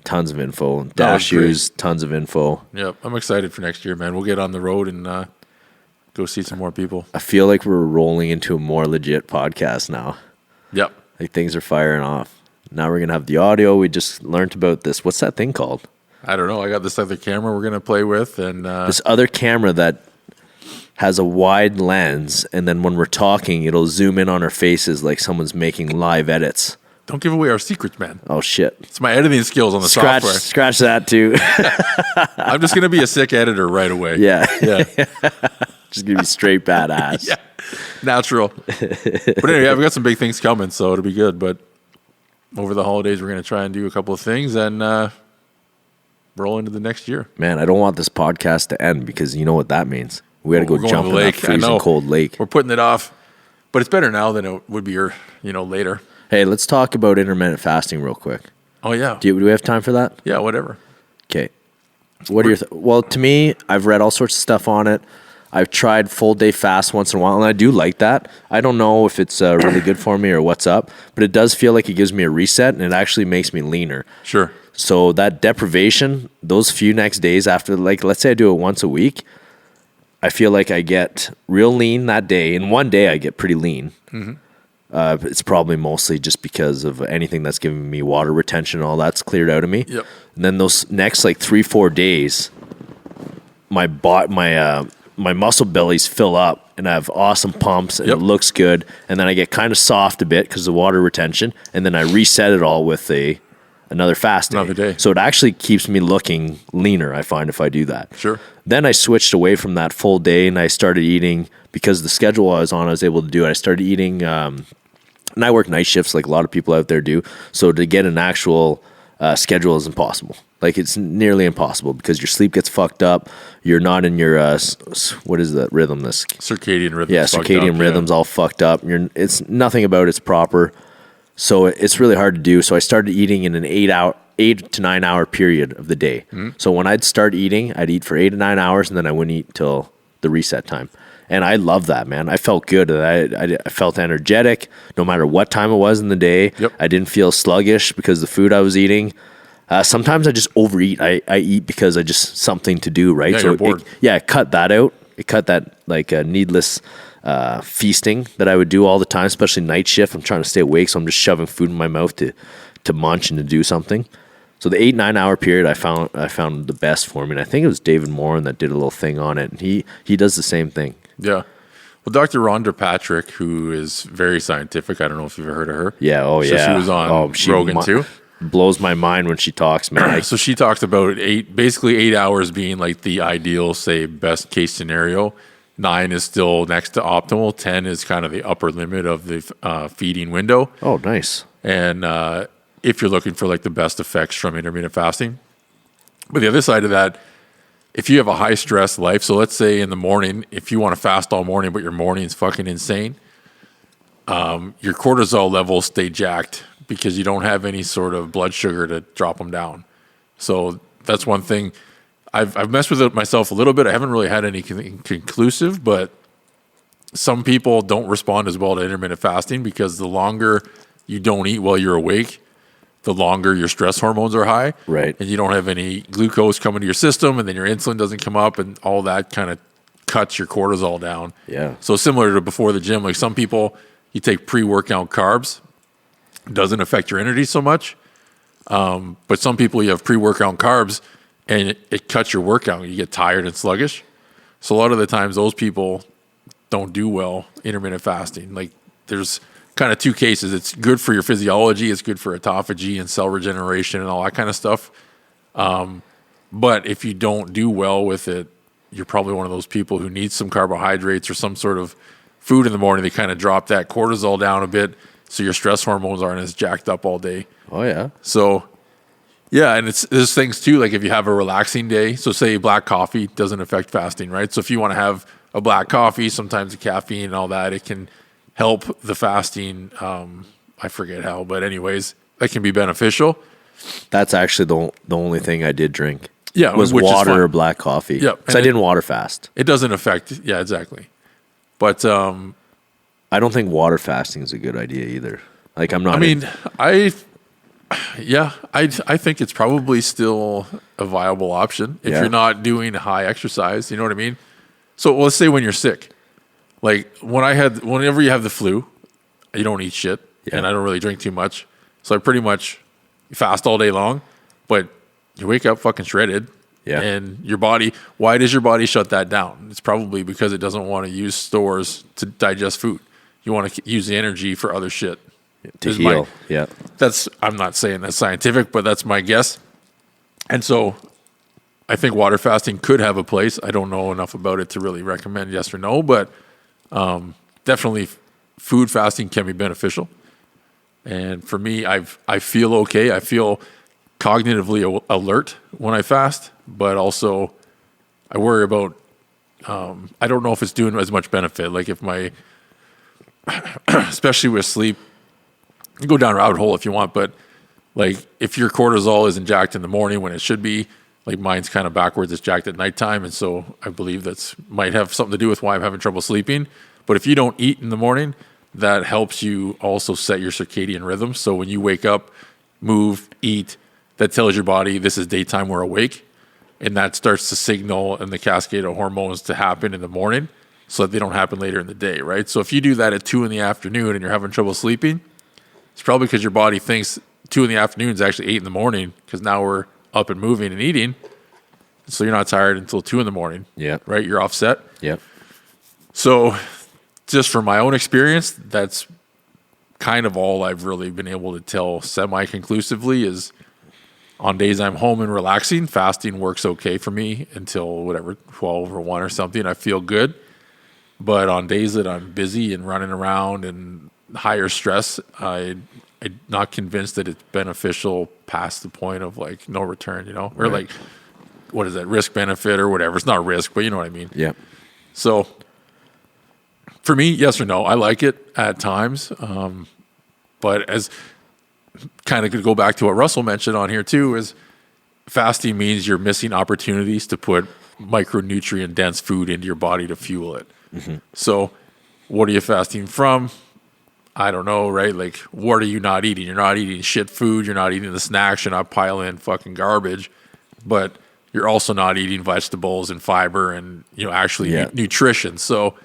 Tons of info. Dash shoes, tons of info. Yep. I'm excited for next year, man. We'll get on the road and go see some more people. I feel like we're rolling into a more legit podcast now. Yep. Like things are firing off. Now we're going to have the audio. We just learned about this. What's that thing called? I don't know. I got this other camera we're going to play with. And this other camera that has a wide lens. And then when we're talking, it'll zoom in on our faces like someone's making live edits. Don't give away our secrets, man. Oh, shit. It's my editing skills on the software. Scratch that, too. I'm just going to be a sick editor right away. Yeah. Yeah. Just going to be straight badass. Yeah. Natural. But anyway, I've got some big things coming, so it'll be good. But over the holidays, we're going to try and do a couple of things and roll into the next year. Man, I don't want this podcast to end because you know what that means. We got to go We're going jump to in the that lake. I freezing know. cold lake. We're putting it off. But it's better now than it would be later. Hey, let's talk about intermittent fasting real quick. Oh, yeah. Do we have time for that? Yeah, whatever. Okay. What are your well, to me, I've read all sorts of stuff on it. I've tried full day fast once in a while, and I do like that. I don't know if it's really good for me or what's up, but it does feel like it gives me a reset, and it actually makes me leaner. Sure. So that deprivation, those few next days after, like, let's say I do it once a week, I feel like I get real lean that day. In one day, I get pretty lean. Mm-hmm. It's probably mostly just because of anything that's giving me water retention and all that's cleared out of me. Yep. And then those next like 3-4 days, my muscle bellies fill up and I have awesome pumps and Yep. it looks good. And then I get kind of soft a bit because of water retention. And then I reset it all with another fast day. Another day. So it actually keeps me looking leaner, I find, if I do that. Sure. Then I switched away from that full day and I started eating because the schedule I was on, I was able to do it. I started eating, and I work night shifts like a lot of people out there do. So to get an actual schedule is impossible. Like it's nearly impossible because your sleep gets fucked up. You're not in your, what is that rhythm? This Circadian rhythm. Yeah, circadian rhythm's all fucked up. It's nothing about it's proper. So it's really hard to do. So I started eating in an 8 to 9 hour period of the day. Mm-hmm. So when I'd start eating, I'd eat for 8 to 9 hours and then I wouldn't eat till the reset time. And I love that, man. I felt good. I felt energetic no matter what time it was in the day. Yep. I didn't feel sluggish because the food I was eating. Sometimes I just overeat. I eat because I just something to do, right? Yeah, So you're bored. it cut that out. It cut that like needless feasting that I would do all the time, especially night shift. I'm trying to stay awake, so I'm just shoving food in my mouth to munch and to do something. So the 8-9 hour period I found the best for me. And I think it was David Morin that did a little thing on it. And he does the same thing. Yeah. Well, Dr. Rhonda Patrick, who is very scientific, I don't know if you've ever heard of her. Yeah, So she was on Rogan too. Blows my mind when she talks, man. So she talks about basically 8 hours being like the ideal, say, best case scenario. 9 is still next to optimal. 10 is kind of the upper limit of the feeding window. Oh, nice. And if you're looking for like the best effects from intermittent fasting. But the other side of that, if you have a high stress life, so let's say in the morning, if you want to fast all morning, but your morning's fucking insane, your cortisol levels stay jacked because you don't have any sort of blood sugar to drop them down. So that's one thing. I've messed with it myself a little bit. I haven't really had any conclusive, but some people don't respond as well to intermittent fasting because the longer you don't eat while you're awake, the longer your stress hormones are high. Right. And you don't have any glucose coming to your system, and then your insulin doesn't come up, and all that kind of cuts your cortisol down. Yeah. So similar to before the gym, like some people, you take pre-workout carbs, doesn't affect your energy so much. But some people, you have pre-workout carbs, and it cuts your workout. You get tired and sluggish. So a lot of the times, those people don't do well intermittent fasting. Like there's kind of two cases. It's good for your physiology. It's good for autophagy and cell regeneration and all that kind of stuff. But if you don't do well with it, you're probably one of those people who needs some carbohydrates or some sort of food in the morning. They kind of drop that cortisol down a bit, so your stress hormones aren't as jacked up all day. Oh yeah. So yeah, and there's things too, like if you have a relaxing day, so say black coffee doesn't affect fasting, right? So if you want to have a black coffee, sometimes the caffeine and all that, it can help the fasting. I forget how, but anyways, that can be beneficial. That's actually the only thing I did drink. Yeah, was which is water fine. or black coffee. Yeah, because I didn't water fast. It doesn't affect. Yeah, exactly. But I don't think water fasting is a good idea either. Like I'm not. I mean, I think it's probably still a viable option if you're not doing high exercise. You know what I mean? So let's say when you're sick, like whenever you have the flu, you don't eat shit, and I don't really drink too much, so I pretty much fast all day long, but you wake up fucking shredded. Yeah. And your body, why does your body shut that down? It's probably because it doesn't want to use stores to digest food. You want to use the energy for other shit. To heal. I'm not saying that's scientific, but that's my guess. And so I think water fasting could have a place. I don't know enough about it to really recommend yes or no, but definitely food fasting can be beneficial. And for me, I feel okay. I feel cognitively alert when I fast, but also I worry about, I don't know if it's doing as much benefit. Like if especially with sleep, you can go down a rabbit hole if you want, but like if your cortisol isn't jacked in the morning when it should be, like mine's kind of backwards, it's jacked at nighttime. And so I believe that's might have something to do with why I'm having trouble sleeping. But if you don't eat in the morning, that helps you also set your circadian rhythm. So when you wake up, move, eat, that tells your body this is daytime, we're awake. And that starts to signal and the cascade of hormones to happen in the morning so that they don't happen later in the day, right? So if you do that at 2 p.m. and you're having trouble sleeping, it's probably because your body thinks 2 p.m. is actually 8 a.m. because now we're up and moving and eating. So you're not tired until 2 a.m. Yeah. Right? You're offset. Yeah. So just from my own experience, that's kind of all I've really been able to tell semi-conclusively is on days I'm home and relaxing, fasting works okay for me until whatever, 12 or 1 or something. I feel good. But on days that I'm busy and running around and higher stress, I'm not convinced that it's beneficial past the point of like no return, you know, or like, what is that, risk benefit or whatever. It's not risk, but you know what I mean? Yeah. So for me, yes or no, I like it at times. But as kind of could go back to what Russell mentioned on here too, is fasting means you're missing opportunities to put micronutrient dense food into your body to fuel it. Mm-hmm. So what are you fasting from? I don't know, right? Like, what are you not eating? You're not eating shit food. You're not eating the snacks. You're not piling fucking garbage. But you're also not eating vegetables and fiber and, you know, actually nutrition. So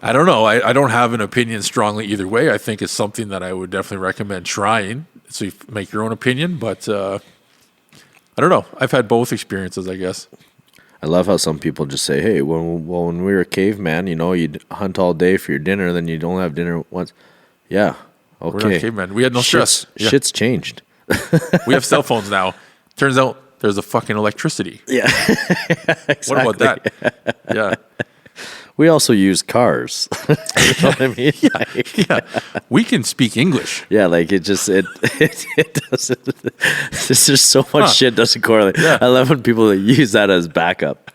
I don't know. I don't have an opinion strongly either way. I think it's something that I would definitely recommend trying. So you make your own opinion. But I don't know. I've had both experiences, I guess. I love how some people just say, hey, when we were caveman, you know, you'd hunt all day for your dinner, then you'd only have dinner once. Yeah, okay. We're not cavemen. We had no stress. Shit's changed. We have cell phones now. Turns out there's a fucking electricity. Yeah. What Exactly. about that? Yeah. We also use cars. You know what I mean? Yeah. We can speak English. Yeah, like it doesn't. There's just so much shit doesn't correlate. Yeah. I love when people use that as backup.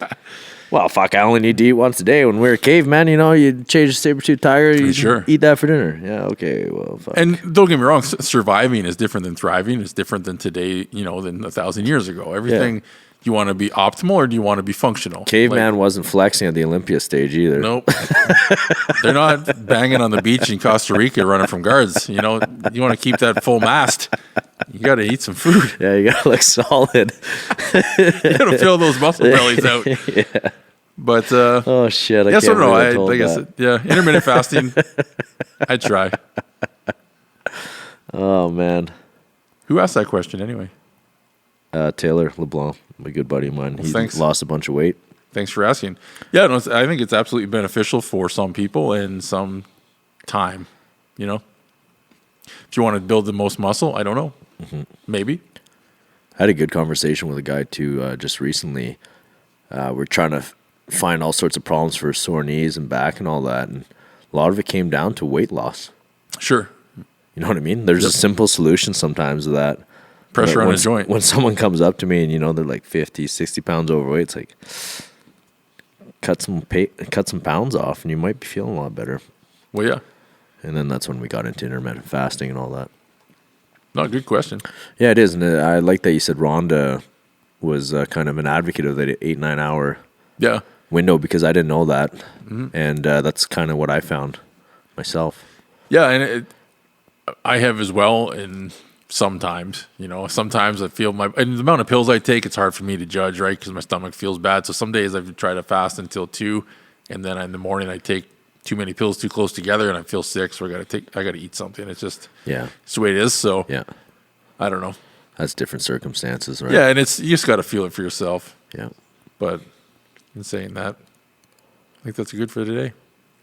Well, fuck, I only need to eat once a day. When we were cavemen, you know, you'd change a saber-tooth tiger, you eat that for dinner. Yeah, okay, well, fuck. And don't get me wrong, surviving is different than thriving. It's different than today, you know, than 1,000 years ago. Everything, you want to be optimal or do you want to be functional? Caveman wasn't flexing at the Olympia stage either. Nope. They're not banging on the beach in Costa Rica running from guards. You know, you want to keep that full mast You got to eat some food. Yeah, you gotta look solid. You got to fill those muscle bellies out. Yeah. But Oh shit! I yes can't or no? believe I told like I that. said, yeah, intermittent fasting. I try. Oh man, Who asked that question anyway? Taylor LeBlanc, a good buddy of mine. He thanks. lost a bunch of weight. Thanks for asking. Yeah, no, I think it's absolutely beneficial for some people and some time. You know, if you want to build the most muscle, I don't know, maybe. I had a good conversation with a guy too just recently. We're trying to find all sorts of problems for sore knees and back and all that, and a lot of it came down to weight loss. Sure. You know what I mean? There's a simple solution sometimes to that. Pressure on when, a joint. When someone comes up to me and, you know, they're like 50, 60 pounds overweight, it's like, cut some pounds off and you might be feeling a lot better. Well, yeah. And then that's when we got into intermittent fasting and all that. No, good question. Yeah, it is. And I like that you said Rhonda was kind of an advocate of that 8-9 hour Yeah. window, because I didn't know that. And that's kind of what I found myself. Yeah, and I have as well. And sometimes, you know, sometimes I feel and the amount of pills I take, it's hard for me to judge, right? Because my stomach feels bad. So some days I've tried to fast until 2, and then in the morning I take too many pills too close together, and I feel sick. So I got to eat something. It's just it's the way it is. So Yeah. I don't know. That's different circumstances, right? Yeah, and you just got to feel it for yourself. Yeah. But in saying that, I think that's good for today.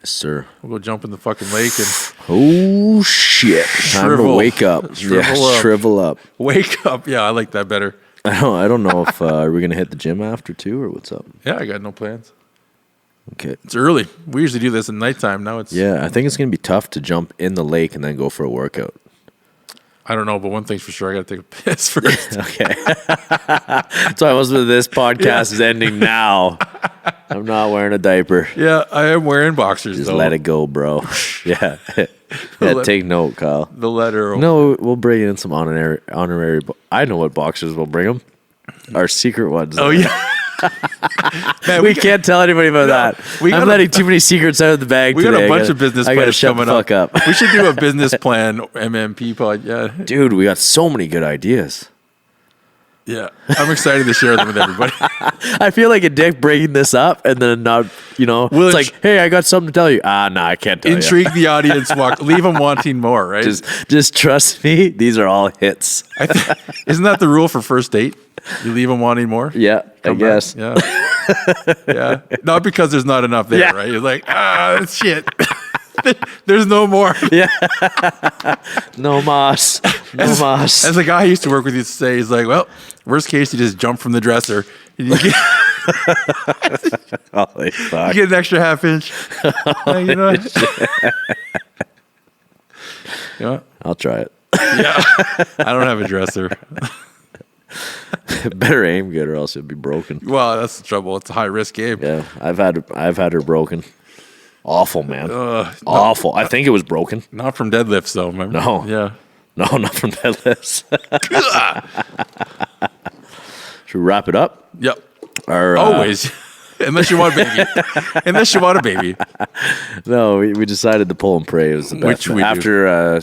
Yes, sir. We'll go jump in the fucking lake and Oh, shit. Time to Shrivel. wake up. Shrivel up. Shrivel up. wake up. Yeah, I like that better. I don't know if are we going to hit the gym after too, or what's up? Yeah, I got no plans. Okay. It's early. We usually do this at nighttime. Now it's Yeah, I think it's going to be tough to jump in the lake and then go for a workout. I don't know, but one thing's for sure, I got to take a piss first. Okay. So I was with this podcast is ending now. I'm not wearing a diaper. Yeah, I am wearing boxers. Just though. let it go, bro. Yeah. Take note, Kyle. The letter. No, we'll bring in some honorary. I know what boxers we'll bring them. Our secret ones. Oh yeah. Man, we can't tell anybody about that. I'm letting too many secrets out of the bag We today. got a bunch of business I gotta plans shut coming the fuck up. We should do a business plan MMP pod. Yeah. Dude, we got so many good ideas. Yeah. I'm excited to share them with everybody. I feel like a dick bringing this up and then not, it's like, hey, I got something to tell you. No, I can't tell you. Intrigue the audience. Leave them wanting more, right? Just trust me. These are all hits. Isn't that the rule for first date? You leave them wanting more? Yeah, I guess. Back. Yeah. Yeah. Not because there's not enough there, right? You're like, shit. There's no more. Yeah. No mas. No mas. As the guy I used to work with used to say, he's like, well, worst case, you just jump from the dresser. You get, Holy fuck. you get an extra half inch. You know? Yeah. I'll try it. Yeah. I don't have a dresser. Better aim good or else it'll be broken. Well, that's the trouble. It's a high risk game. Yeah, I've had her broken. Awful, man. Awful. I think it was broken. Not from deadlifts, though. Remember? No. Yeah. No, not from deadlifts. Should we wrap it up? Yep. Or, Always. Unless you want a baby. Unless you want a baby. No, we decided to pull and pray. It was the best. Which we After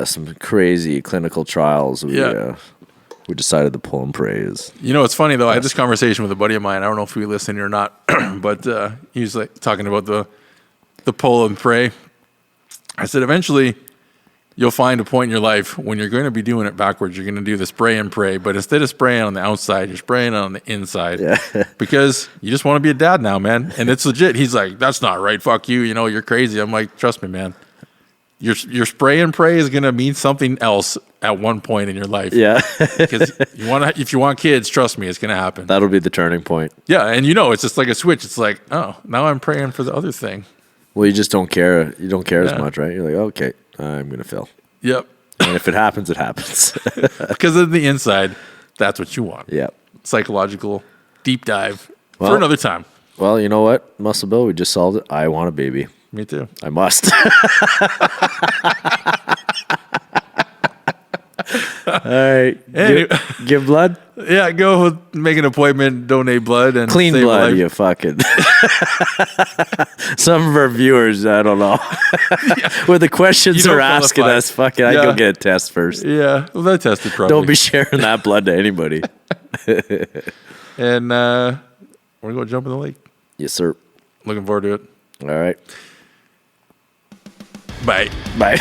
some crazy clinical trials, we decided to pull and pray. You know, it's funny, though. I had this conversation with a buddy of mine. I don't know if we listened or not, but he was like talking about the pull and pray. I said, eventually, you'll find a point in your life when you're going to be doing it backwards. You're going to do the spray and pray, but instead of spraying on the outside, you're spraying on the inside because you just want to be a dad now, man. And it's legit. He's like, that's not right. Fuck you. You know, you're crazy. I'm like, trust me, man. Your spray and pray is going to mean something else at one point in your life. Yeah. Because if you want kids, trust me, it's going to happen. That'll be the turning point. Yeah, and it's just like a switch. It's like, oh, now I'm praying for the other thing. Well, you just don't care. You don't care as much, right? You're like, okay, I'm going to fail. Yep. And if it happens, it happens. Because on the inside, that's what you want. Yeah. Psychological deep dive for another time. Well, you know what? Muscle Bill, we just solved it. I want a baby. Me too. I must. right. Anyway. Give blood? Yeah, go make an appointment, donate blood, and Clean save a blood, life. you fucking. Some of our viewers, I don't know. With the questions You don't they're asking qualify. us, fucking, I Yeah. go get a test first. Yeah, well, that tested probably. Don't be sharing that blood to anybody. And we're going to go jump in the lake. Yes, sir. Looking forward to it. All right. Bye. Bye.